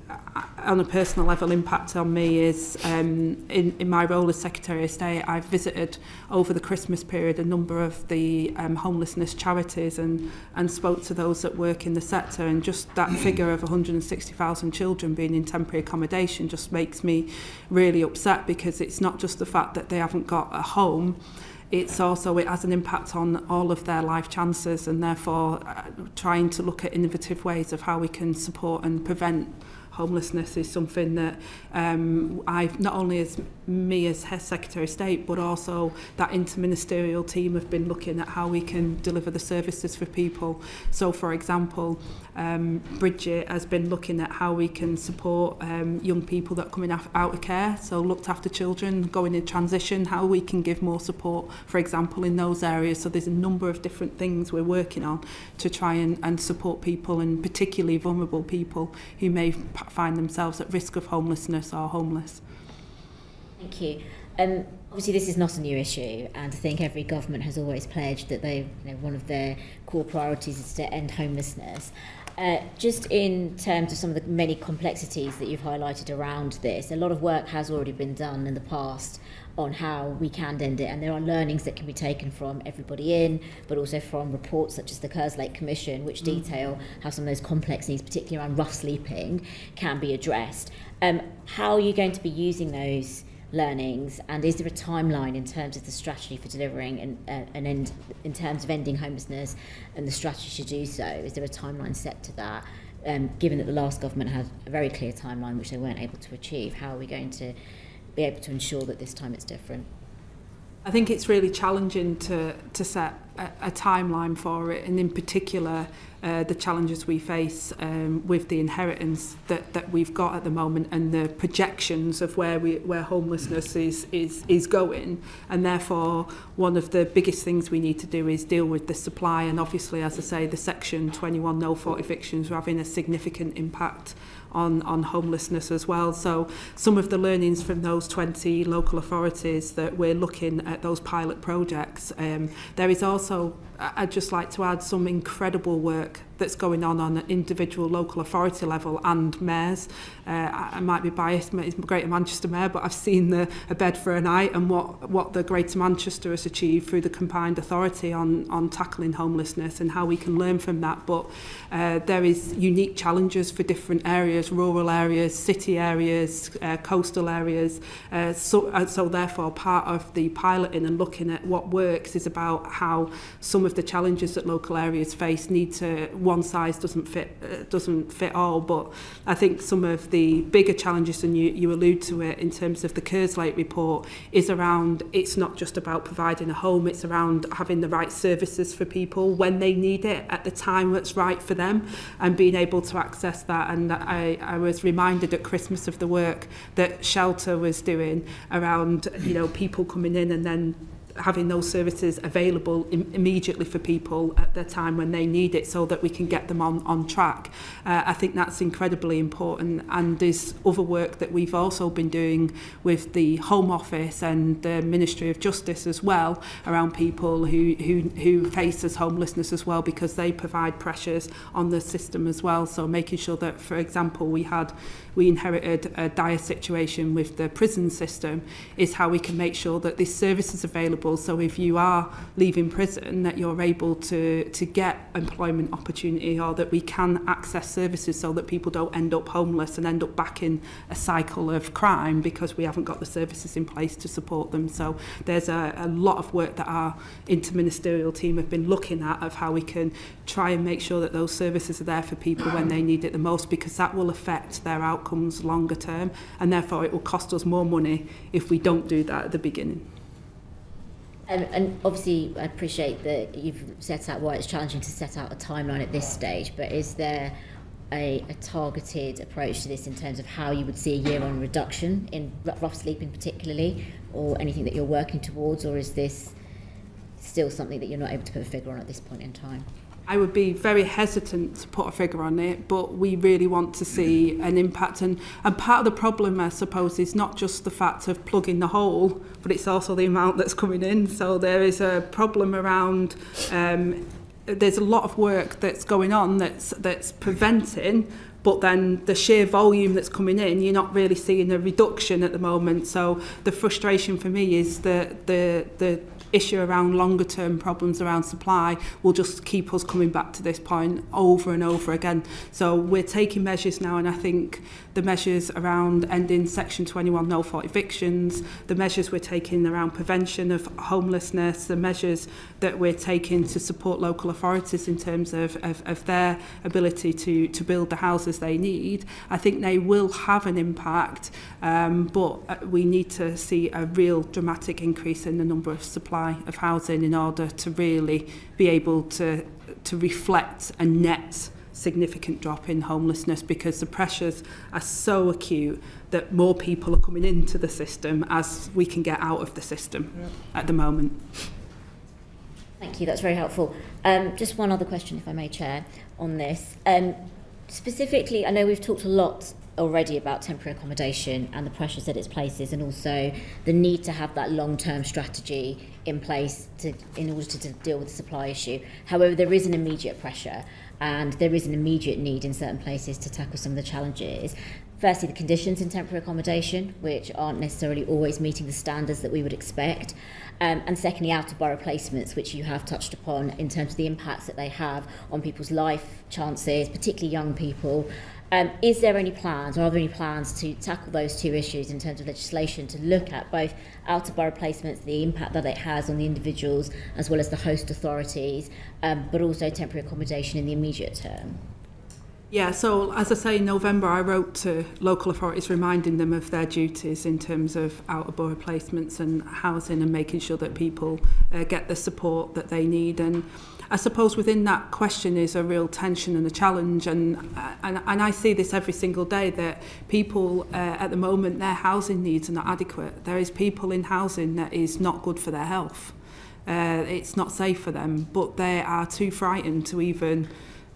on a personal level, impact on me is in my role as Secretary of State, I've visited over the Christmas period a number of the homelessness charities and spoke to those that work in the sector, and just that figure of 160,000 children being in temporary accommodation just makes me really upset, because it's not just the fact that they haven't got a home, it's also, it has an impact on all of their life chances, and therefore trying to look at innovative ways of how we can support and prevent homelessness is something that I've, not only as me as Secretary of State, but also that interministerial team have been looking at how we can deliver the services for people. So, for example, Bridget has been looking at how we can support young people that are coming out of care, so looked after children going in transition, how we can give more support, for example, in those areas. So there's a number of different things we're working on to try and support people, and particularly vulnerable people who may find themselves at risk of homelessness or homeless. Thank you. Obviously, this is not a new issue, and I think every government has always pledged that one of their core priorities is to end homelessness. Just in terms of some of the many complexities that you've highlighted around this, a lot of work has already been done in the past on how we can end it, and there are learnings that can be taken from everybody in, but also from reports such as the Kerslake Commission, which detail how some of those complex needs, particularly around rough sleeping, can be addressed. How are you going to be using those learnings, and is there a timeline in terms of the strategy for delivering an end, in terms of ending homelessness and the strategy to do so? Is there a timeline set to that? Given that the last government had a very clear timeline which they weren't able to achieve, how are we going to be able to ensure that this time it's different? I think it's really challenging to set a timeline for it, and in particular the challenges we face with the inheritance that we've got at the moment, and the projections of where homelessness is going, and therefore one of the biggest things we need to do is deal with the supply. And obviously, as I say, the Section 21 no fault evictions are having a significant impact on homelessness as well. So some of the learnings from those 20 local authorities that we're looking at, those pilot projects, there is also, I'd just like to add, some incredible work that's going on an individual local authority level and mayors. I might be biased, he's Greater Manchester Mayor, but I've seen a bed for a night and what the Greater Manchester has achieved through the combined authority on tackling homelessness, and how we can learn from that. But there is unique challenges for different areas, rural areas, city areas, coastal areas. So therefore, part of the piloting and looking at what works is about how some of the challenges that local areas face need to, one size doesn't fit all, but I think some of the bigger challenges, and you allude to it in terms of the Kerslake report, is around, it's not just about providing a home, it's around having the right services for people when they need it at the time that's right for them, and being able to access that. And I was reminded at Christmas of the work that Shelter was doing around, people coming in and then having those services available immediately for people at the time when they need it, so that we can get them on track. I think that's incredibly important, and there's other work that we've also been doing with the Home Office and the Ministry of Justice as well, around people who faces homelessness as well, because they provide pressures on the system as well. So making sure that, for example, we inherited a dire situation with the prison system, is how we can make sure that this service is available. So if you are leaving prison, that you're able to get employment opportunity, or that we can access services so that people don't end up homeless and end up back in a cycle of crime because we haven't got the services in place to support them. So there's a lot of work that our interministerial team have been looking at, of how we can try and make sure that those services are there for people when they need it the most, because that will affect their outcomes longer term, and therefore it will cost us more money if we don't do that at the beginning. And obviously, I appreciate that you've set out why it's challenging to set out a timeline at this stage, but is there a targeted approach to this in terms of how you would see a year-on reduction in rough sleeping particularly, or anything that you're working towards, or is this still something that you're not able to put a figure on at this point in time? I would be very hesitant to put a figure on it, but we really want to see an impact. And part of the problem, I suppose, is not just the fact of plugging the hole, but it's also the amount that's coming in. So there is a problem around, there's a lot of work that's going on that's preventing but then the sheer volume that's coming in, you're not really seeing a reduction at the moment. So the frustration for me is that the issue around longer term problems around supply will just keep us coming back to this point over and over again. So we're taking measures now, and I think the measures around ending Section 21 no fault evictions, the measures we're taking around prevention of homelessness, the measures that we're taking to support local authorities in terms of their ability to build the houses they need, I think they will have an impact, but we need to see a real dramatic increase in the number of supply of housing in order to really be able to reflect a net significant drop in homelessness, because the pressures are so acute that more people are coming into the system as we can get out of the system at the moment. Thank you, that's very helpful. Just one other question, if I may, Chair, on this. Specifically, I know we've talked a lot already about temporary accommodation and the pressures that it places, and also the need to have that long-term strategy in place in order to deal with the supply issue. However, there is an immediate pressure and there is an immediate need in certain places to tackle some of the challenges. Firstly, the conditions in temporary accommodation, which aren't necessarily always meeting the standards that we would expect. And secondly, out-of-borough placements, which you have touched upon in terms of the impacts that they have on people's life chances, particularly young people. Is there any plans, or are there any plans to tackle those two issues in terms of legislation, to look at both out-of-borough placements, the impact that it has on the individuals as well as the host authorities, but also temporary accommodation in the immediate term? Yeah, so as I say, in November I wrote to local authorities reminding them of their duties in terms of out-of-borough placements and housing, and making sure that people get the support that they need. And I suppose within that question is a real tension and a challenge, and I see this every single day, that people at the moment, their housing needs are not adequate. There is people in housing that is not good for their health. It's not safe for them, but they are too frightened to even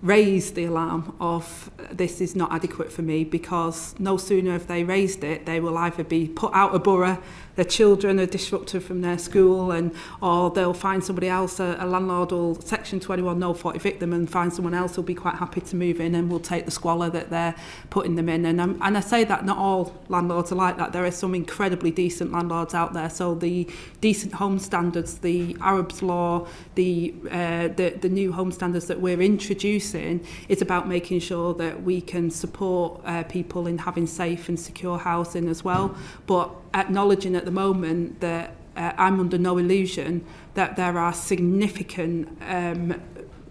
raise the alarm of this is not adequate for me, because no sooner have they raised it, they will either be put out of borough, their children are disrupted from their school, or they'll find somebody else, a landlord will Section 21 no fault evict them and find someone else who'll be quite happy to move in and will take the squalor that they're putting them in. And I say that not all landlords are like that. There are some incredibly decent landlords out there. So the decent home standards, the Arabs law, the new home standards that we're introducing, is about making sure that we can support people in having safe and secure housing as well, but acknowledging at the moment that I'm under no illusion that there are significant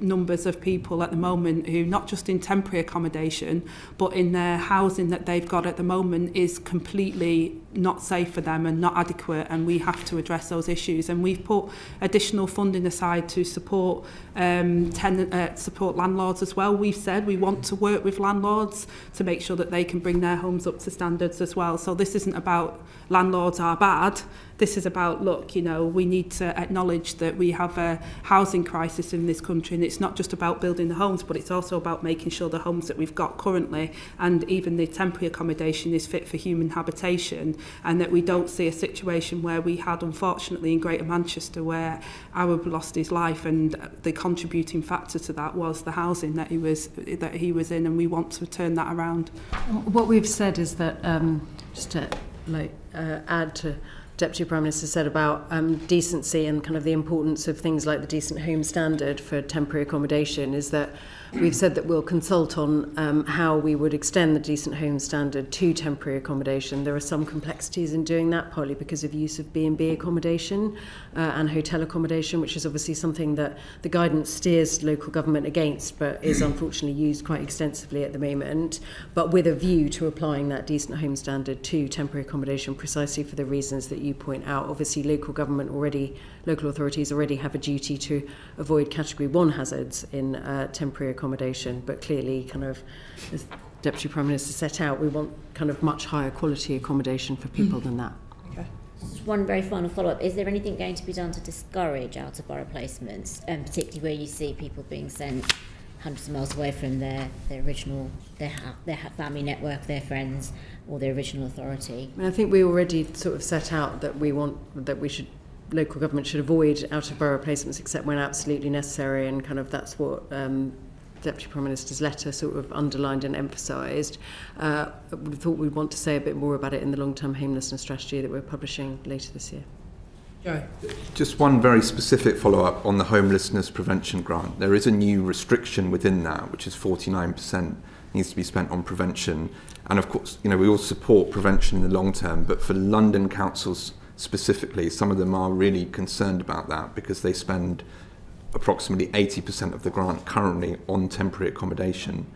numbers of people at the moment who, not just in temporary accommodation, but in their housing that they've got at the moment is completely not safe for them and not adequate, and we have to address those issues. And we've put additional funding aside to support support landlords as well. We've said we want to work with landlords to make sure that they can bring their homes up to standards as well. So this isn't about landlords are bad. This is about, look, we need to acknowledge that we have a housing crisis in this country, and it's not just about building the homes, but it's also about making sure the homes that we've got currently, and even the temporary accommodation, is fit for human habitation, and that we don't see a situation where we had, unfortunately, in Greater Manchester, where Arab lost his life, and the contributing factor to that was the housing that he was in, and we want to turn that around. What we've said is that, just to add to Deputy Prime Minister said about decency and kind of the importance of things like the Decent Home Standard for temporary accommodation, is that we've said that we'll consult on how we would extend the Decent Home Standard to temporary accommodation. There are some complexities in doing that, partly because of use of B&B accommodation and hotel accommodation, which is obviously something that the guidance steers local government against, but is unfortunately used quite extensively at the moment, but with a view to applying that Decent Home Standard to temporary accommodation precisely for the reasons that you point out. Obviously, local authorities already have a duty to avoid Category 1 hazards in temporary accommodation, but clearly, kind of, as Deputy Prime Minister set out, we want kind of much higher quality accommodation for people than that. Okay. Just one very final follow-up. Is there anything going to be done to discourage out-of-borough placements, particularly where you see people being sent hundreds of miles away from their original, their family network, their friends, or their original authority? I think we already sort of set out that local government should avoid out-of-borough placements except when absolutely necessary, and kind of that's what Deputy Prime Minister's letter sort of underlined and emphasised. I would have thought we'd want to say a bit more about it in the long-term homelessness strategy that we're publishing later this year. Joe. Just one very specific follow-up on the homelessness prevention grant. There is a new restriction within that, which is 49% needs to be spent on prevention. And of course, we all support prevention in the long term, but for London councils specifically, some of them are really concerned about that because they spend approximately 80% of the grant currently on temporary accommodation.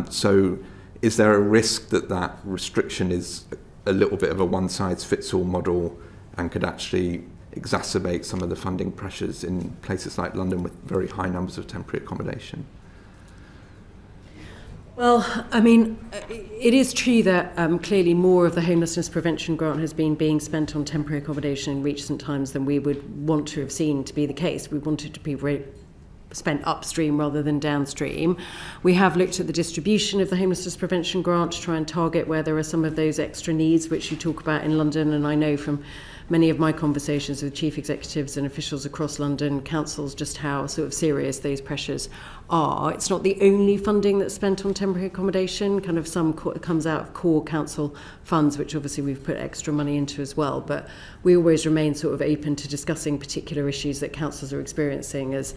So is there a risk that that restriction is a little bit of a one-size-fits-all model and could actually exacerbate some of the funding pressures in places like London with very high numbers of temporary accommodation? Well, I mean, it is true that clearly more of the homelessness prevention grant has been being spent on temporary accommodation in recent times than we would want to have seen to be the case. We want it to be spent upstream rather than downstream. We have looked at the distribution of the homelessness prevention grant to try and target where there are some of those extra needs which you talk about in London, and I know from many of my conversations with chief executives and officials across London councils just how sort of serious those pressures are. It's not the only funding that's spent on temporary accommodation. Kind of some comes out of core council funds, which obviously we've put extra money into as well. But we always remain sort of open to discussing particular issues that councils are experiencing, as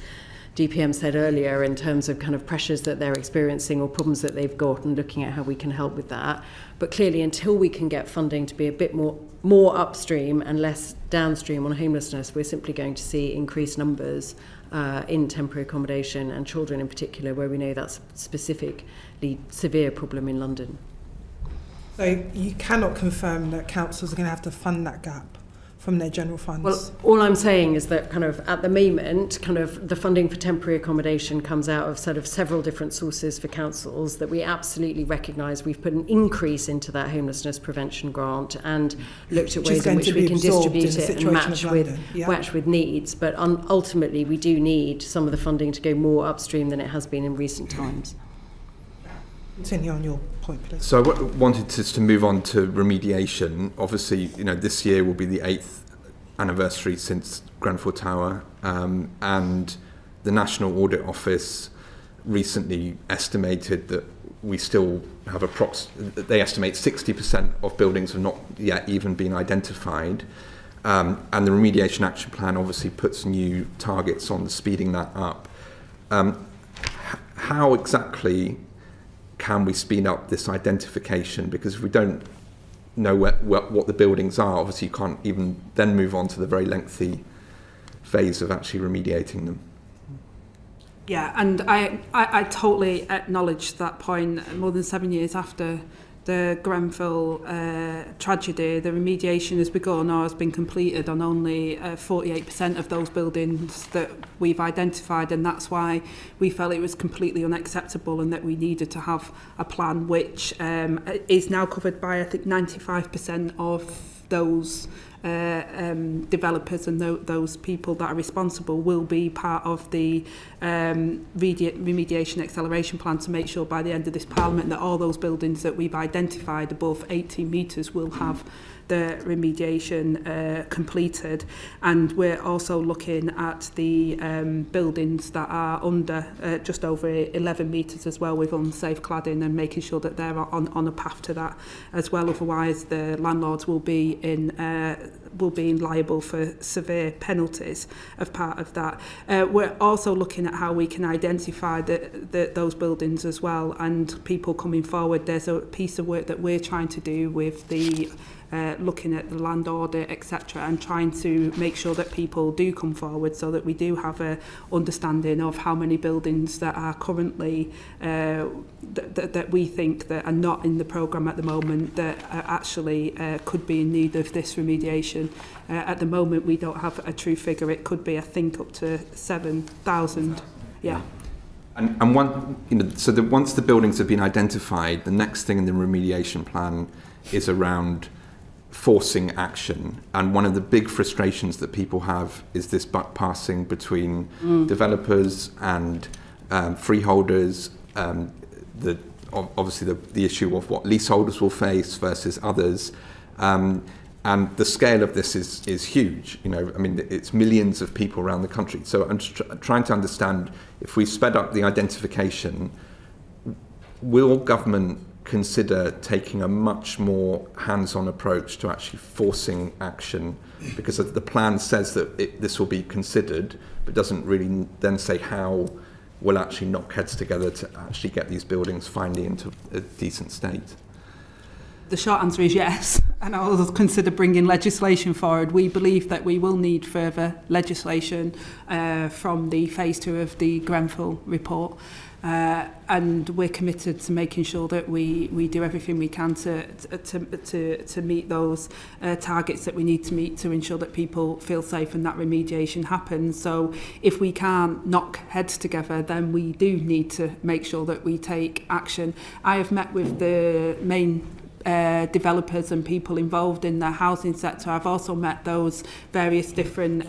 DPM said earlier, in terms of kind of pressures that they're experiencing or problems that they've got, and looking at how we can help with that. But clearly, until we can get funding to be a bit more upstream and less downstream on homelessness, we're simply going to see increased numbers in temporary accommodation, and children in particular, where we know that's a specifically severe problem in London. So you cannot confirm that councils are going to have to fund that gap from their general funds? Well, all I'm saying is that kind of at the moment, kind of the funding for temporary accommodation comes out of sort of several different sources for councils that we absolutely recognise. We've put an increase into that homelessness prevention grant and looked at ways in which we can distribute it and match with needs. But ultimately, we do need some of the funding to go more upstream than it has been in recent times. Continue on your point, please. So I wanted to move on to remediation. Obviously, this year will be the 8th anniversary since Grenfell Tower, and the National Audit Office recently estimated that we still have they estimate 60% of buildings have not yet even been identified. And the Remediation Action Plan obviously puts new targets on speeding that up. How exactly can we speed up this identification? Because if we don't know what the buildings are, obviously you can't even then move on to the very lengthy phase of actually remediating them. Yeah, and I totally acknowledge that point. More than 7 years after the Grenfell tragedy, the remediation has begun or has been completed on only 48% of those buildings that we've identified, and that's why we felt it was completely unacceptable and that we needed to have a plan which is now covered by, I think, 95% of those developers, and those people that are responsible will be part of the remediation acceleration plan to make sure by the end of this Parliament that all those buildings that we've identified above 18 metres will have the remediation completed. And we're also looking at the buildings that are under just over 11 metres as well, with unsafe cladding, and making sure that they're on a path to that as well. Otherwise, the landlords will be liable for severe penalties as part of that. We're also looking at how we can identify those buildings as well, and people coming forward. There's a piece of work that we're trying to do with the looking at the land audit, etc., and trying to make sure that people do come forward, so that we do have a understanding of how many buildings that are currently that we think that are not in the programme at the moment that actually could be in need of this remediation. At the moment, we don't have a true figure. It could be, I think, up to 7,000. Yeah. And once the buildings have been identified, the next thing in the remediation plan is around forcing action. And one of the big frustrations that people have is this buck passing between developers and freeholders. Obviously the issue of what leaseholders will face versus others. And the scale of this is huge. You know, I mean, it's millions of people around the country. So I'm just trying to understand, if we sped up the identification, will government consider taking a much more hands-on approach to actually forcing action? Because the plan says that this will be considered, but doesn't really then say how we'll actually knock heads together to actually get these buildings finally into a decent state. The short answer is yes, and I will consider bringing legislation forward. We believe that we will need further legislation from the phase 2 of the Grenfell report, and we're committed to making sure that we do everything we can to meet those targets that we need to meet to ensure that people feel safe and that remediation happens. So if we can't knock heads together, then we do need to make sure that we take action. I have met with the main developers and people involved in the housing sector. I've also met those various different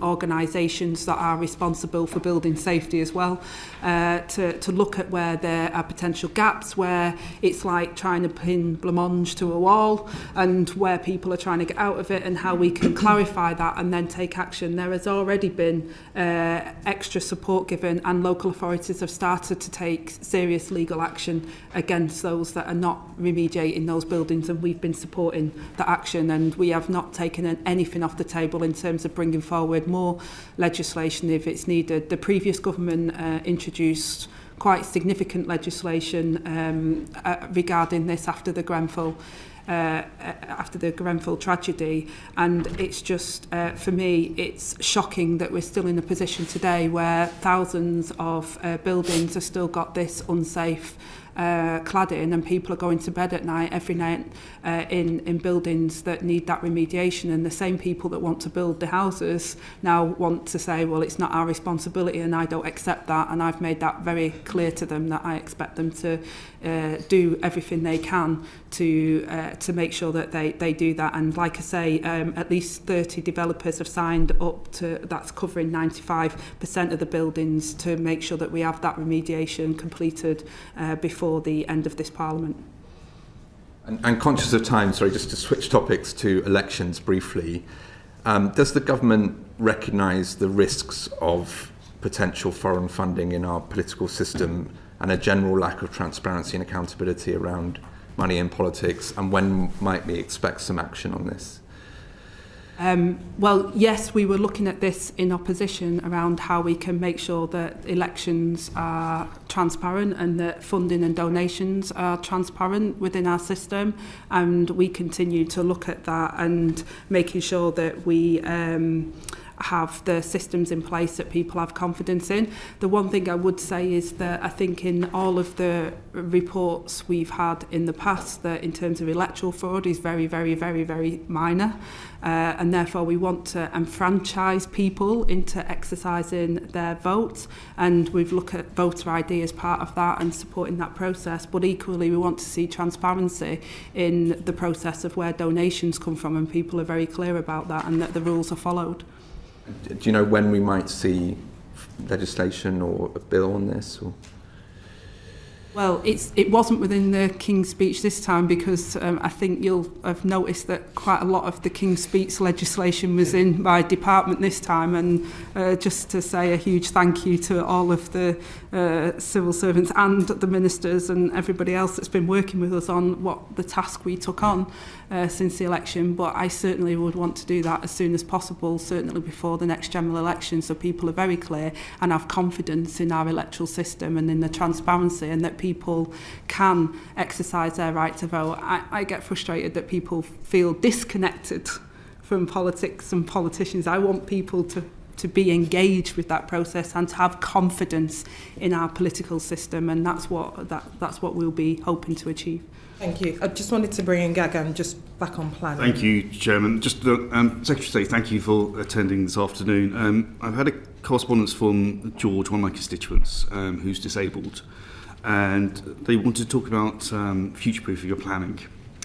organisations that are responsible for building safety as well, to look at where there are potential gaps, where it's like trying to pin blancmange to a wall, and where people are trying to get out of it, and how we can clarify that and then take action. There has already been extra support given, and local authorities have started to take serious legal action against those that are not remediating those buildings, and we've been supporting the action, and we have not taken anything off the table in terms of bringing forward more legislation if it's needed. The previous government introduced quite significant legislation regarding this after the Grenfell tragedy, and it's just for me it's shocking that we're still in a position today where thousands of buildings have still got this unsafe cladding, and people are going to bed at night every night in buildings that need that remediation, and the same people that want to build the houses now want to say, well, it's not our responsibility, and I don't accept that, and I've made that very clear to them that I expect them to do everything they can to make sure that they do that. And like I say, at least 30 developers have signed up to, that's covering 95% of the buildings, to make sure that we have that remediation completed before the end of this Parliament. And conscious of time, sorry, just to switch topics to elections briefly, does the government recognise the risks of potential foreign funding in our political system and a general lack of transparency and accountability around money in politics, and when might we expect some action on this? Well, yes, we were looking at this in opposition around how we can make sure that elections are transparent and that funding and donations are transparent within our system, and we continue to look at that and making sure that we have the systems in place that people have confidence in. The one thing I would say is that I think in all of the reports we've had in the past, that in terms of electoral fraud is very, very, very, very minor, and therefore we want to enfranchise people into exercising their votes, and we've looked at voter ID as part of that and supporting that process, but equally we want to see transparency in the process of where donations come from, and people are very clear about that and that the rules are followed. Do you know when we might see legislation or a bill on this? Or? Well, it wasn't within the King's Speech this time, because I think you'll have noticed that quite a lot of the King's Speech legislation was in my department this time, and just to say a huge thank you to all of the civil servants and the ministers and everybody else that's been working with us on what the task we took on since the election. But I certainly would want to do that as soon as possible, certainly before the next general election, so people are very clear and have confidence in our electoral system and in the transparency, and that people can exercise their right to vote. I get frustrated that people feel disconnected from politics and politicians. I want people to be engaged with that process and to have confidence in our political system, and that's what we'll be hoping to achieve. Thank you. I just wanted to bring in Gagan just back on planning. Thank you, Chairman. Just Secretary of State, thank you for attending this afternoon. I've had a correspondence from George, one of my constituents, who's disabled, and they want to talk about future-proofing your planning.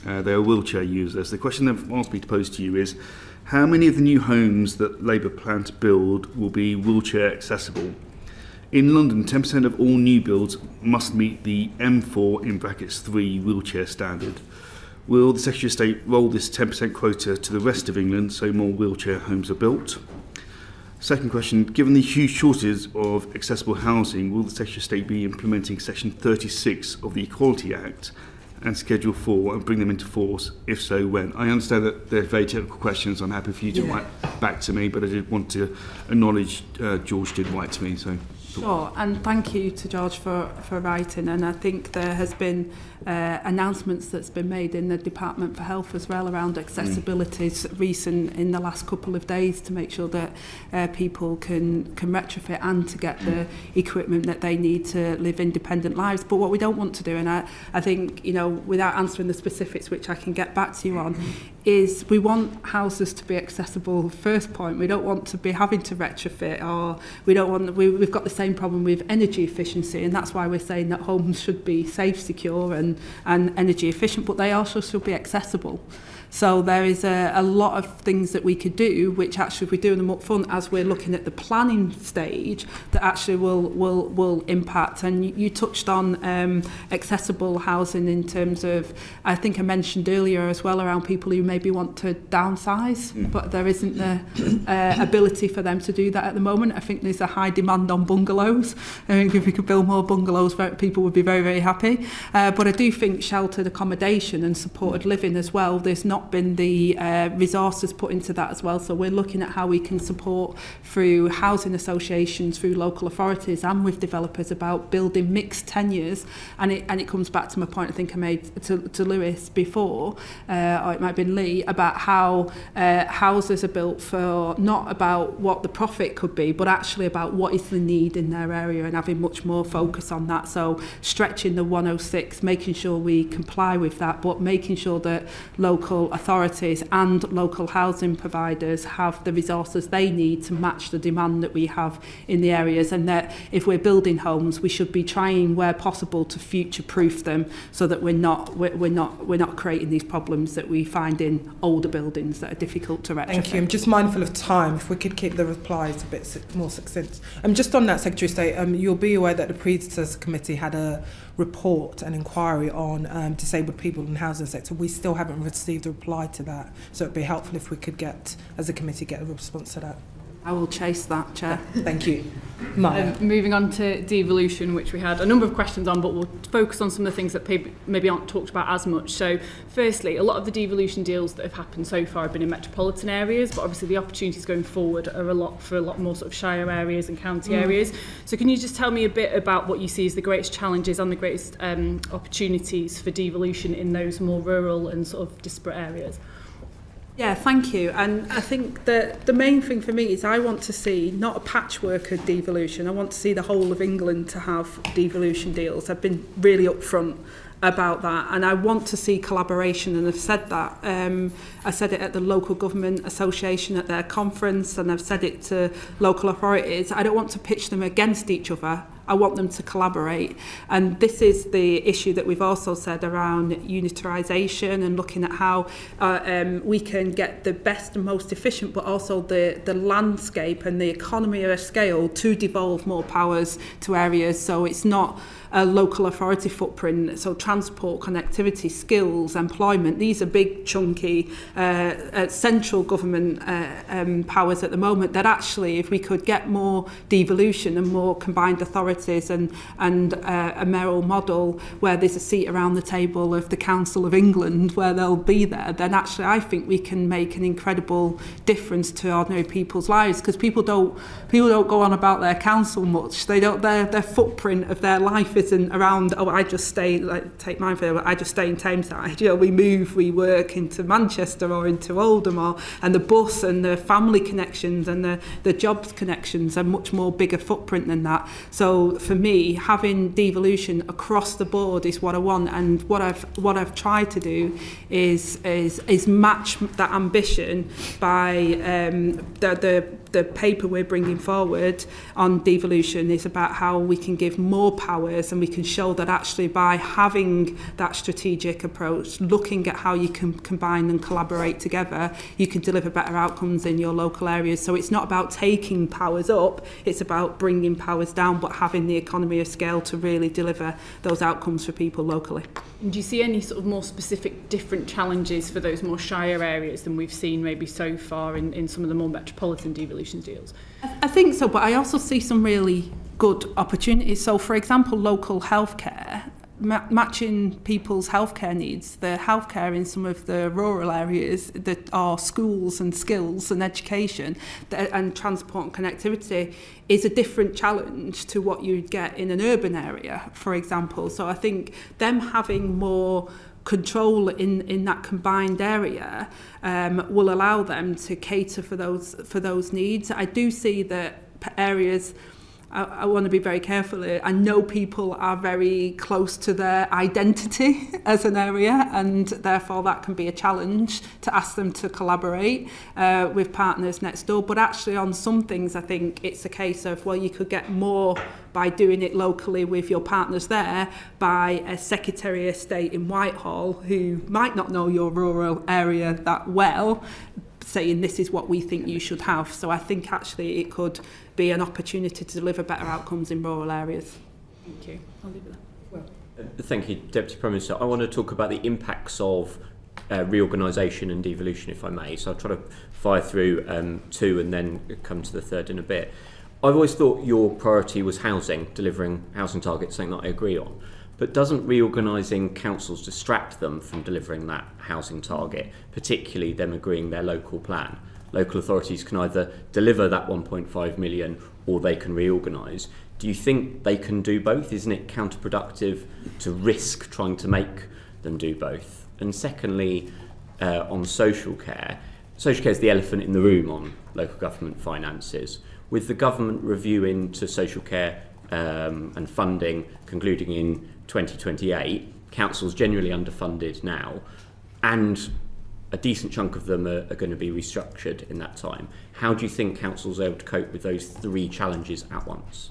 They're wheelchair users. The question they've asked me to pose to you is, how many of the new homes that Labour plan to build will be wheelchair accessible? In London, 10% of all new builds must meet the M4 (3) wheelchair standard. Will the Secretary of State roll this 10% quota to the rest of England so more wheelchair homes are built? Second question, given the huge shortage of accessible housing, will the Secretary of State be implementing Section 36 of the Equality Act and Schedule 4 and bring them into force? If so, when? I understand that they're very technical questions. I'm happy for you to write back to me, but I did want to acknowledge George did write to me. So. Sure, and thank you to George for writing, and I think there has been announcements that's been made in the Department for Health as well around accessibility recent in the last couple of days to make sure that people can retrofit and to get the equipment that they need to live independent lives. But what we don't want to do, and I think, you know, without answering the specifics, which I can get back to you on, is we want houses to be accessible. First point, we don't want to be having to retrofit, or we don't want. We've got the same problem with energy efficiency, and that's why we're saying that homes should be safe, secure, and energy efficient, but they also should be accessible. So there is a lot of things that we could do, which actually, if we do them up front as we're looking at the planning stage, that actually will impact. And you touched on accessible housing in terms of, I think I mentioned earlier as well, around people who maybe want to downsize, but there isn't the ability for them to do that at the moment. I think there's a high demand on bungalows. I think if we could build more bungalows, people would be very, very happy. But I do think sheltered accommodation and supported living as well, there's not been the resources put into that as well. So we're looking at how we can support through housing associations, through local authorities and with developers about building mixed tenures. And it comes back to my point I think I made to Lewis before, or it might have been Lee, about how houses are built for not about what the profit could be, but actually about what is the need in their area and having much more focus on that. So stretching the 106, making sure we comply with that, but making sure that local authorities and local housing providers have the resources they need to match the demand that we have in the areas, and that if we're building homes, we should be trying where possible to future-proof them so that we're not creating these problems that we find in older buildings that are difficult to retrofit. Thank you. I'm just mindful of time. If we could keep the replies a bit more succinct. Just on that, Secretary of State, you'll be aware that the predecessor committee had a report, an inquiry on disabled people in the housing sector. We still haven't received a reply to that, so it'd be helpful if we could get, as a committee, get a response to that. I will chase that, Chair. Thank you. Maya. Moving on to devolution, which we had a number of questions on, but we'll focus on some of the things that maybe aren't talked about as much. So firstly, a lot of the devolution deals that have happened so far have been in metropolitan areas, but obviously the opportunities going forward are a lot more sort of shire areas and county areas. So can you just tell me a bit about what you see as the greatest challenges and the greatest opportunities for devolution in those more rural and sort of disparate areas? Yeah, thank you. And I think that the main thing for me is I want to see not a patchwork of devolution. I want to see the whole of England to have devolution deals. I've been really upfront about that, and I want to see collaboration, and I've said that. I said it at the Local Government Association at their conference, and I've said it to local authorities. I don't want to pitch them against each other. I want them to collaborate. And this is the issue that we've also said around unitarisation and looking at how we can get the best and most efficient, but also the landscape and the economy of scale to devolve more powers to areas. So it's not a local authority footprint. So transport, connectivity, skills, employment, these are big, chunky central government powers at the moment that actually, if we could get more devolution and more combined authorities and a mayoral model where there's a seat around the table of the Council of England where they'll be there, then actually I think we can make an incredible difference to ordinary people's lives, because people don't go on about their council much. They don't. Their footprint of their life isn't around. Oh, I just stay. Like, take mine for. I just stay in Tameside. You know, we move, we work into Manchester or into Oldham, and the bus and the family connections and the jobs connections are much more bigger footprint than that. So for me, having devolution across the board is what I want, and what I've tried to do is match that ambition by the paper we're bringing forward on devolution is about how we can give more powers, and we can show that actually by having that strategic approach, looking at how you can combine and collaborate together, you can deliver better outcomes in your local areas. So it's not about taking powers up, it's about bringing powers down, but having having the economy of scale to really deliver those outcomes for people locally. And do you see any sort of more specific different challenges for those more shire areas than we've seen maybe so far in some of the more metropolitan devolution deals? I think so, but I also see some really good opportunities. So, for example, local healthcare, matching people's healthcare needs, the healthcare in some of the rural areas that are schools and skills and education and transport and connectivity is a different challenge to what you'd get in an urban area, for example. So I think them having more control in that combined area will allow them to cater for those needs. I do see that areas, I want to be very careful here. I know people are very close to their identity as an area, and therefore that can be a challenge to ask them to collaborate with partners next door. But actually on some things, I think it's a case of, well, you could get more by doing it locally with your partners there, by a Secretary of State in Whitehall who might not know your rural area that well, saying this is what we think you should have. So I think actually it could be an opportunity to deliver better outcomes in rural areas. Thank you. I'll leave it there. Thank you, Deputy Prime Minister. I want to talk about the impacts of reorganisation and devolution, if I may. So I'll try to fire through two and then come to the third in a bit. I've always thought your priority was housing, delivering housing targets, something that I agree on. But doesn't reorganising councils distract them from delivering that housing target, particularly them agreeing their local plan? Local authorities can either deliver that 1.5 million or they can reorganise. Do you think they can do both? Isn't it counterproductive to risk trying to make them do both? And secondly, on social care is the elephant in the room on local government finances. With the government review into social care and funding concluding in 2028, councils generally underfunded now, and a decent chunk of them are going to be restructured in that time. How do you think councils are able to cope with those three challenges at once?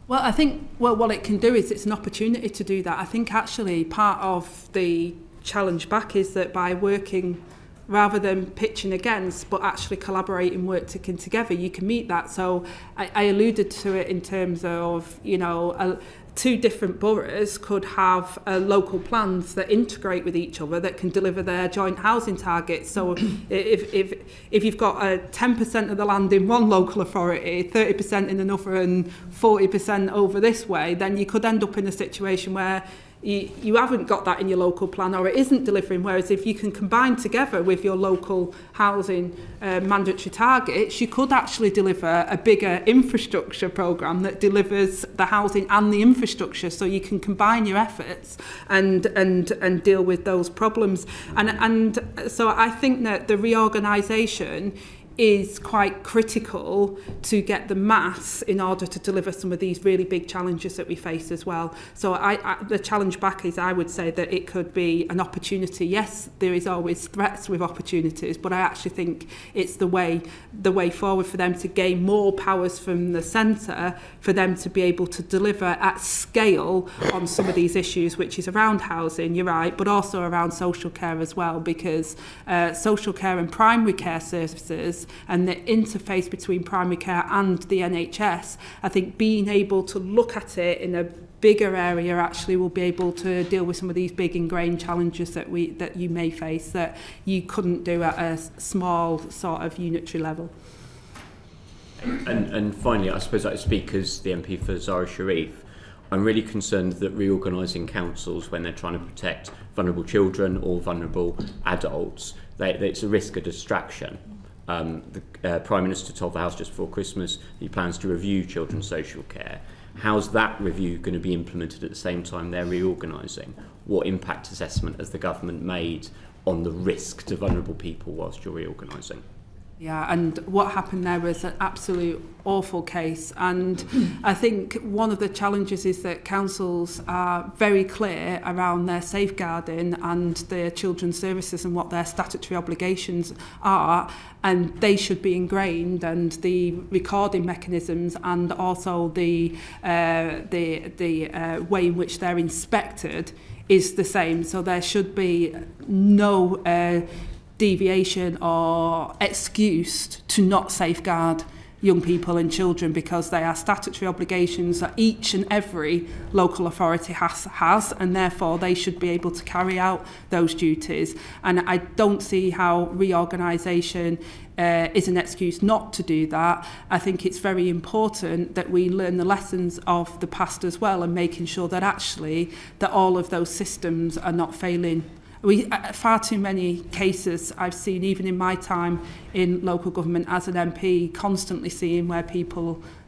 Well, I think what it can do is it's an opportunity to do that. I think actually part of the challenge back is that by working rather than pitching against, but actually collaborating, working together, you can meet that. So I alluded to it in terms of, two different boroughs could have local plans that integrate with each other that can deliver their joint housing targets. So if you've got 10% of the land in one local authority, 30% in another and 40% over this way, then you could end up in a situation where you haven't got that in your local plan, or it isn't delivering. Whereas if you can combine together with your local housing mandatory targets, you could actually deliver a bigger infrastructure programme that delivers the housing and the infrastructure, so you can combine your efforts and deal with those problems. And so I think that the reorganisation is quite critical to get the mass in order to deliver some of these really big challenges that we face as well. So the challenge back is, I would say that it could be an opportunity. Yes, there is always threats with opportunities, but I actually think it's the way forward for them to gain more powers from the centre, for them to be able to deliver at scale on some of these issues, which is around housing, you're right, but also around social care as well, because social care and primary care services and the interface between primary care and the NHS, I think being able to look at it in a bigger area actually will be able to deal with some of these big ingrained challenges that you may face that you couldn't do at a small sort of unitary level. And finally, I suppose I speak as the MP for Zara Sharif. I'm really concerned that reorganising councils when they're trying to protect vulnerable children or vulnerable adults, it's a risk of distraction. The Prime Minister told the House just before Christmas he plans to review children's social care. How's that review going to be implemented at the same time they're reorganising? What impact assessment has the government made on the risk to vulnerable people whilst you're reorganising? Yeah, and what happened there was an absolute awful case. And I think one of the challenges is that councils are very clear around their safeguarding and their children's services and what their statutory obligations are, and they should be ingrained, and the recording mechanisms and also the way in which they're inspected is the same. So there should be no deviation or excuse to not safeguard young people and children, because they are statutory obligations that each and every local authority has, and therefore they should be able to carry out those duties. And I don't see how reorganisation is an excuse not to do that. I think it's very important that we learn the lessons of the past as well, and making sure that actually that all of those systems are not failing. Far too many cases I've seen, even in my time in local government as an MP, constantly seeing where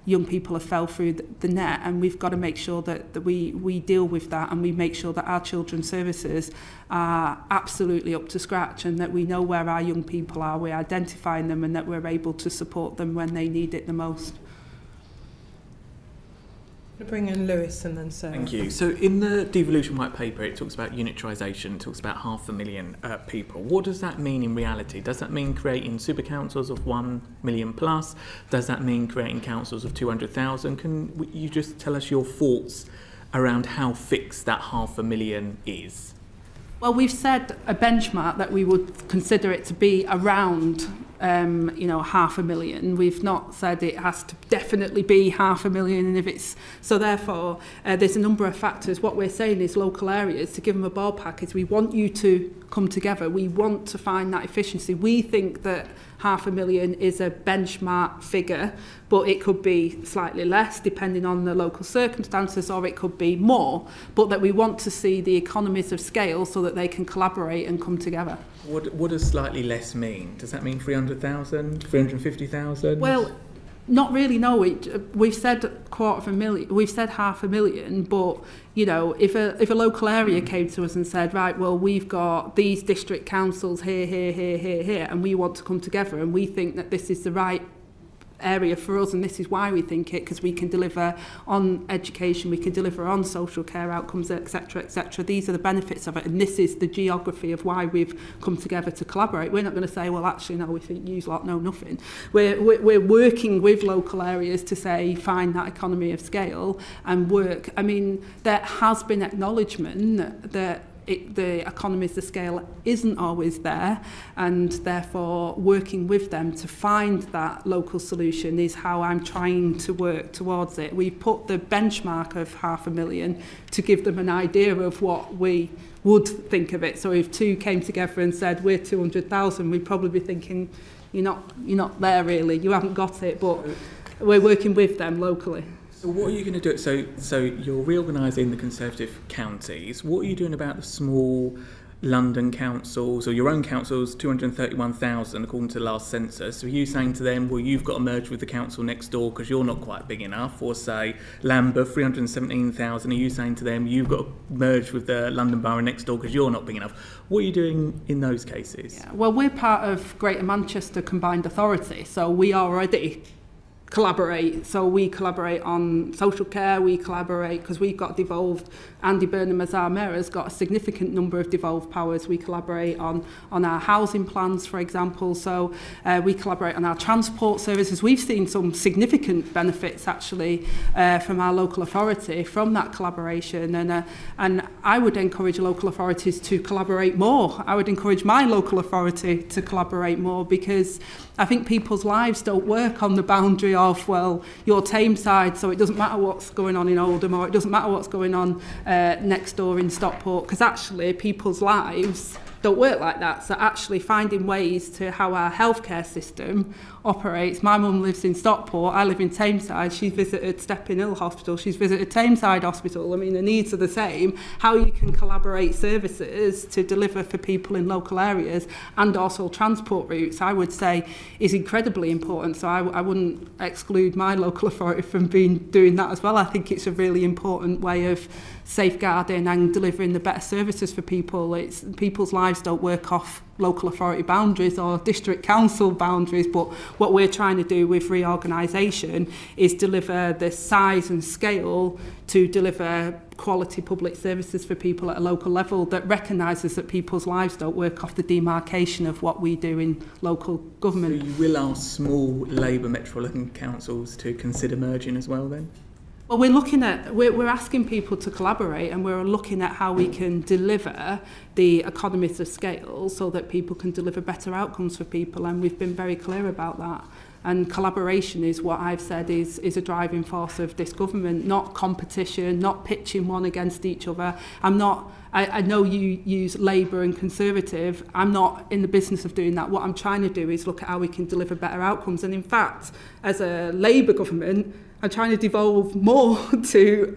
young people have fell through the net, and we've got to make sure that we deal with that, and we make sure that our children's services are absolutely up to scratch, and that we know where our young people are, we're identifying them, and that we're able to support them when they need it the most. I'll bring in Lewis and then Sarah. Thank you. So in the devolution white paper, it talks about unitarisation, it talks about 500,000 people. What does that mean in reality? Does that mean creating super councils of 1 million plus? Does that mean creating councils of 200,000? Can you just tell us your thoughts around how fixed that 500,000 is? Well, we've set a benchmark that we would consider it to be around 500,000. We've not said it has to definitely be 500,000, and if it's so, therefore there's a number of factors. What we're saying is local areas, to give them a ballpark, is we want you to come together. We want to find that efficiency. We think that 500,000 is a benchmark figure, but it could be slightly less depending on the local circumstances, or it could be more, but that we want to see the economies of scale so that they can collaborate and come together. What does slightly less mean? Does that mean 300,000, 350,000? Well, not really, no. We've said 250,000, we've said 500,000, but if a local area came to us and said, right, well, we've got these district councils here, and we want to come together, and we think that this is the right area for us, and this is why we think it, because we can deliver on education, we can deliver on social care outcomes, etc., etc. These are the benefits of it, and this is the geography of why we've come together to collaborate. We're not going to say, well, actually, no, we think you lot know nothing. We're working with local areas to say, find that economy of scale and work. I mean, there has been acknowledgement that the economies of scale isn't always there, and therefore working with them to find that local solution is how I'm trying to work towards it. We put the benchmark of 500,000 to give them an idea of what we would think of it. So if two came together and said we're 200,000, we'd probably be thinking you're not there really, you haven't got it, but we're working with them locally. So what are you going to do? So you're reorganising the Conservative counties. What are you doing about the small London councils, or your own councils, 231,000 according to the last census? So are you saying to them, well, you've got to merge with the council next door because you're not quite big enough? Or say Lambeth, 317,000, are you saying to them, you've got to merge with the London Borough next door because you're not big enough? What are you doing in those cases? Yeah, well, we're part of Greater Manchester Combined Authority, so we already collaborate. So we collaborate on social care, we collaborate because we've got devolved. Andy Burnham as our mayor has got a significant number of devolved powers. We collaborate on our housing plans, for example. So we collaborate on our transport services. We've seen some significant benefits actually from our local authority from that collaboration, and I would encourage local authorities to collaborate more. I would encourage my local authority to collaborate more, because I think people's lives don't work on the boundary of, well, you're Tameside, so it doesn't matter what's going on in Oldham, or it doesn't matter what's going on next door in Stockport, because actually people's lives don't work like that. So actually finding ways to how our healthcare system operates. My mum lives in Stockport, I live in Tameside. She's visited Stepping Hill Hospital, she's visited Tameside Hospital. I mean, the needs are the same. How you can collaborate services to deliver for people in local areas, and also transport routes, I would say is incredibly important. So I wouldn't exclude my local authority from doing that as well. I think it's a really important way of safeguarding and delivering the better services for people. It's people's lives don't work off local authority boundaries or district council boundaries, but what we're trying to do with reorganisation is deliver the size and scale to deliver quality public services for people at a local level that recognises that people's lives don't work off the demarcation of what we do in local government. So you will ask small Labour metropolitan councils to consider merging as well then? Well, we're asking people to collaborate, and we're looking at how we can deliver the economies of scale so that people can deliver better outcomes for people, and we've been very clear about that. And collaboration is what I've said is a driving force of this government, not competition, not pitching one against each other. I know you use Labour and Conservative. I'm not in the business of doing that. What I'm trying to do is look at how we can deliver better outcomes. And in fact, as a Labour government, I'm trying to devolve more to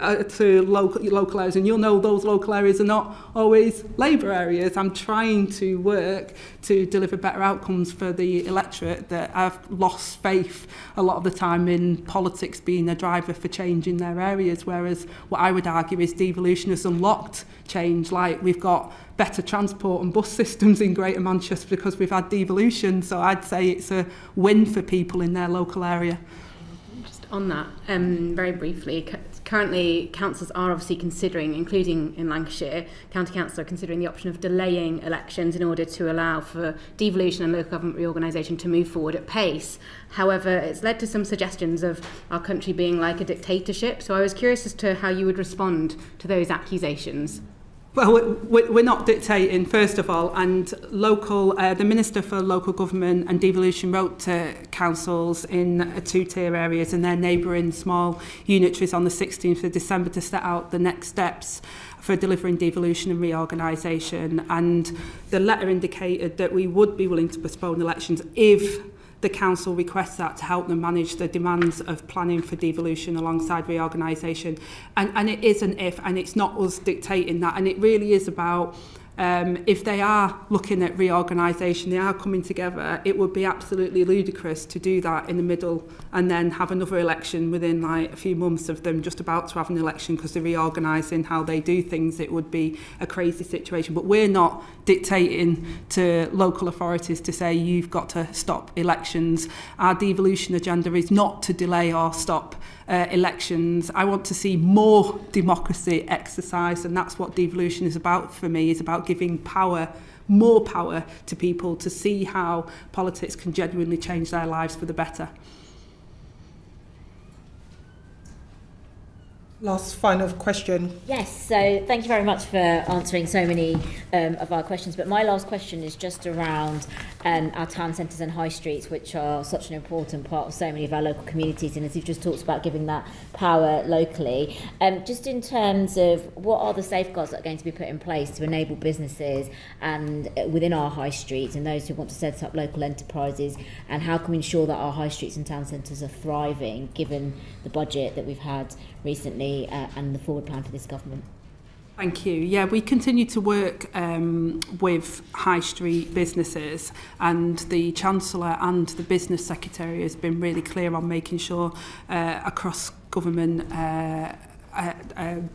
local areas, and you'll know those local areas are not always Labour areas. I'm trying to work to deliver better outcomes for the electorate that have lost faith a lot of the time in politics being a driver for change in their areas, whereas what I would argue is devolution has unlocked change. Like, we've got better transport and bus systems in Greater Manchester because we've had devolution, so I'd say it's a win for people in their local area. On that, very briefly, currently councils are obviously considering, including in Lancashire, county councils are considering the option of delaying elections in order to allow for devolution and local government reorganisation to move forward at pace. However, it's led to some suggestions of our country being like a dictatorship, so I was curious as to how you would respond to those accusations. Well, we're not dictating, first of all, and the Minister for Local Government and Devolution wrote to councils in two-tier areas and their neighbouring small unitaries on the 16th of December to set out the next steps for delivering devolution and reorganisation. And the letter indicated that we would be willing to postpone elections if the council requests that to help them manage the demands of planning for devolution alongside reorganisation. And it is an if, and it's not us dictating that. And it really is about if they are looking at reorganisation, they are coming together, it would be absolutely ludicrous to do that in the middle and then have another election within like a few months of them just about to have an election because they're reorganising how they do things. It would be a crazy situation. But we're not dictating to local authorities to say you've got to stop elections. Our devolution agenda is not to delay or stop elections. I want to see more democracy exercised, and that's what devolution is about for me, is about giving more power to people to see how politics can genuinely change their lives for the better. Last final question. Yes, so thank you very much for answering so many of our questions. But my last question is just around our town centres and high streets, which are such an important part of so many of our local communities. And as you've just talked about, giving that power locally, just in terms of what are the safeguards that are going to be put in place to enable businesses and within our high streets and those who want to set up local enterprises, and how can we ensure that our high streets and town centres are thriving given the budget that we've had recently and the forward plan for this government? Thank you. Yeah, we continue to work with high street businesses, and the Chancellor and the Business Secretary has been really clear on making sure across government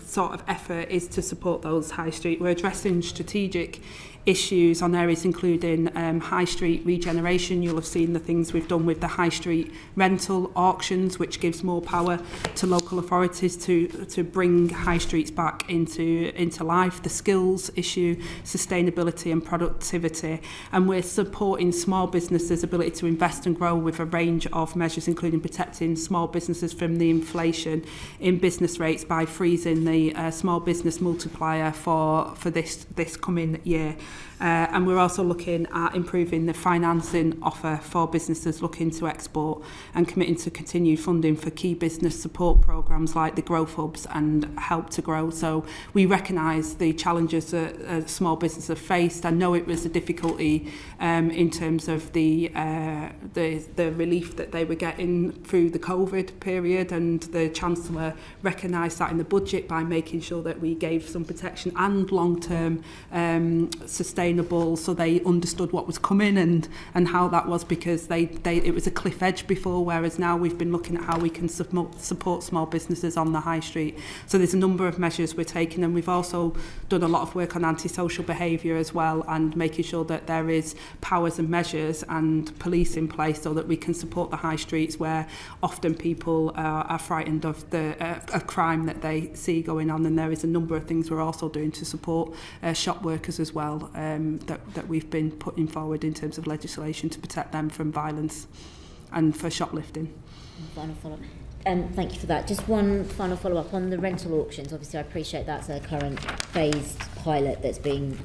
sort of effort is to support those high street. We're addressing strategic issues on areas including high street regeneration. You'll have seen the things we've done with the high street rental auctions, which gives more power to local authorities to bring high streets back into life. The skills issue, sustainability and productivity, and we're supporting small businesses' ability to invest and grow with a range of measures, including protecting small businesses from the inflation in business rates by freezing the small business multiplier for this coming year. And we're also looking at improving the financing offer for businesses looking to export and committing to continued funding for key business support programmes like the Growth Hubs and Help to Grow. So we recognise the challenges that small businesses have faced. I know it was a difficulty in terms of the relief that they were getting through the COVID period, and the Chancellor recognised that in the budget by making sure that we gave some protection and long-term sustainable, so they understood what was coming and how that was, because it was a cliff edge before, whereas now we've been looking at how we can support small businesses on the high street. So there's a number of measures we're taking, and we've also done a lot of work on antisocial behaviour as well, and making sure that there is powers and measures and police in place so that we can support the high streets, where often people are frightened of of crime that they see going on. And there is a number of things we're also doing to support shop workers as well, that we've been putting forward in terms of legislation to protect them from violence and for shoplifting. Final follow-up. Thank you for that. Just one final follow-up on the rental auctions. Obviously, I appreciate that's a current phased pilot that's being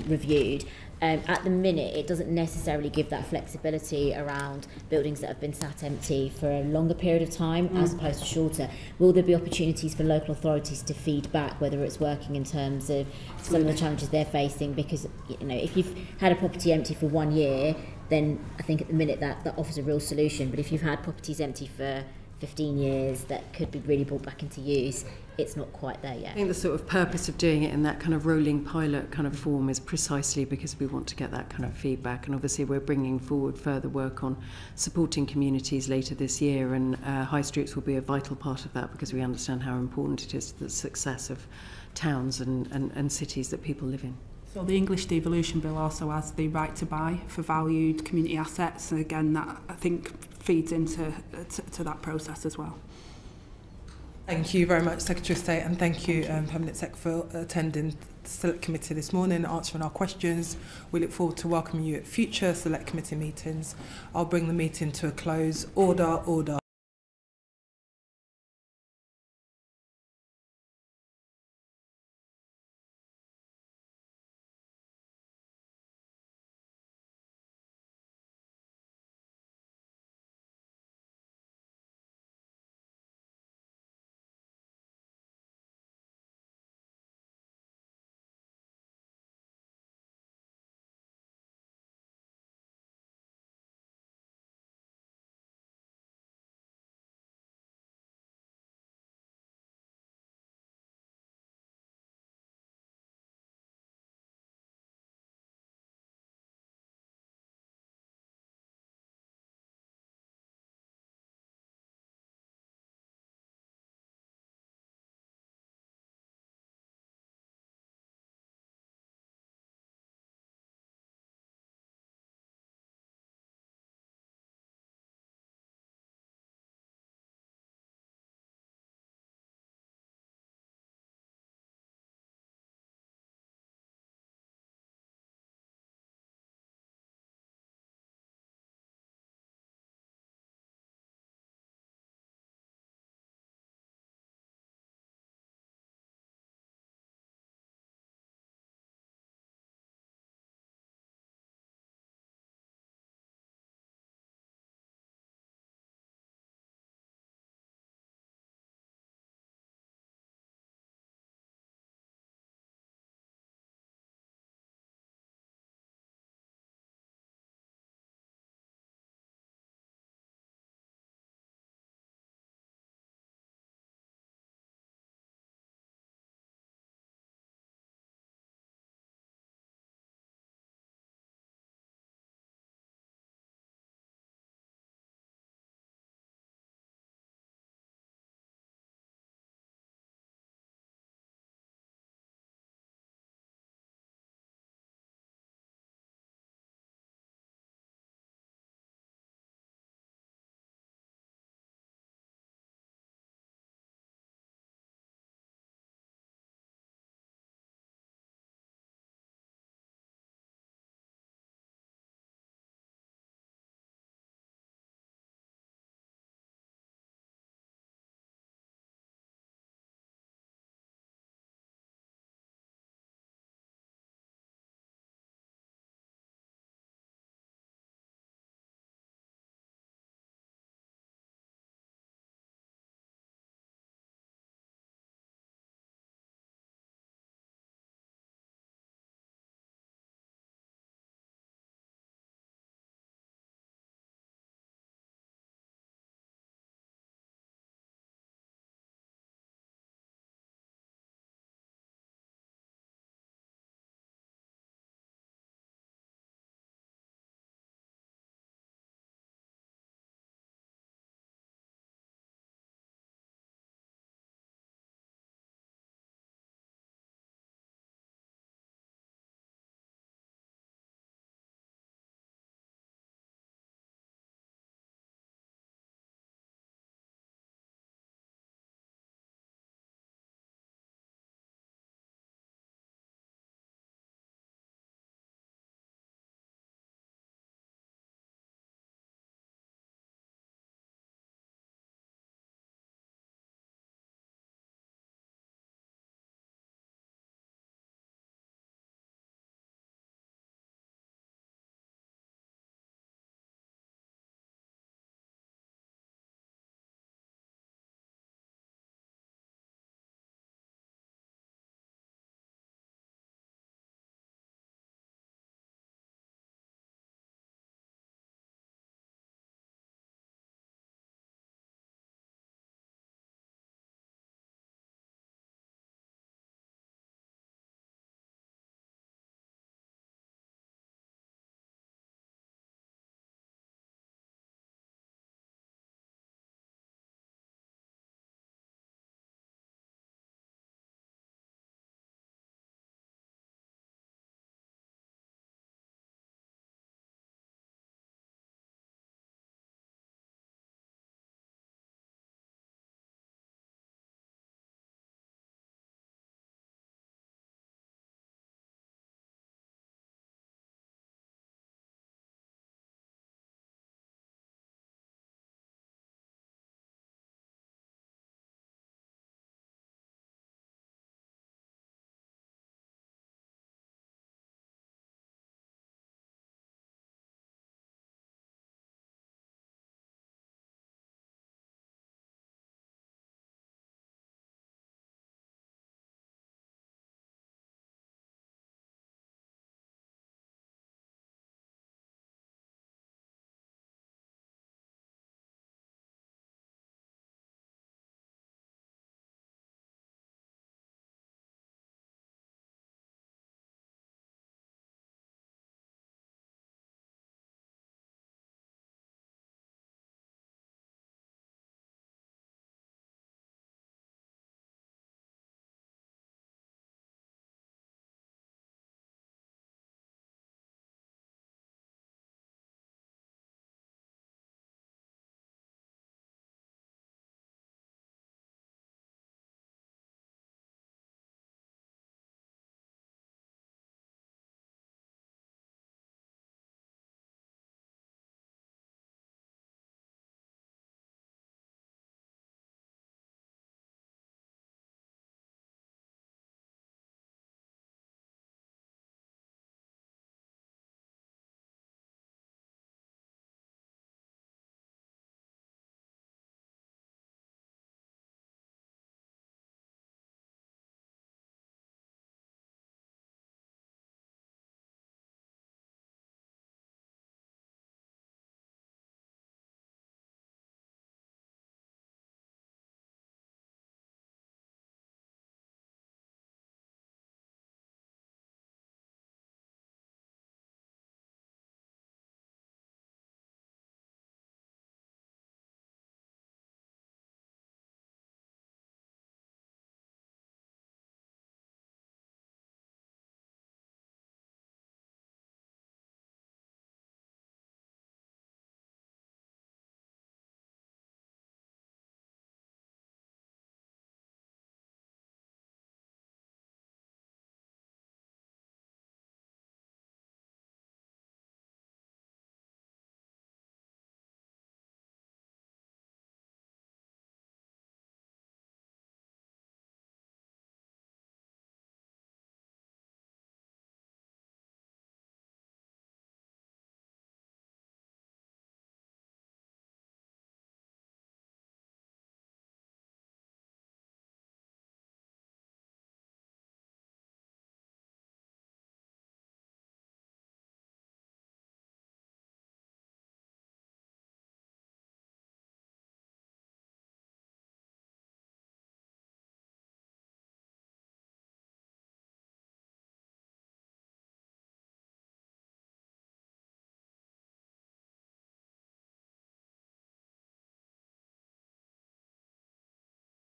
reviewed. At the minute, it doesn't necessarily give that flexibility around buildings that have been sat empty for a longer period of time as opposed to shorter. Will there be opportunities for local authorities to feed back whether it's working in terms of some of the challenges they're facing? Because, you know, if you've had a property empty for 1 year, then I think at the minute that offers a real solution. But if you've had properties empty for 15 years that could be really brought back into use, it's not quite there yet. I think the sort of purpose of doing it in that kind of rolling pilot kind of form is precisely because we want to get that kind of feedback, and obviously we're bringing forward further work on supporting communities later this year, and high streets will be a vital part of that because we understand how important it is to the success of towns and cities that people live in. So the English devolution bill also has the right to buy for valued community assets, and again that I think feeds into to that process as well. Thank you very much, Secretary of State, and thank you, Permanent Sec, for attending the Select Committee this morning, answering our questions. We look forward to welcoming you at future Select Committee meetings. I'll bring the meeting to a close. Order, order.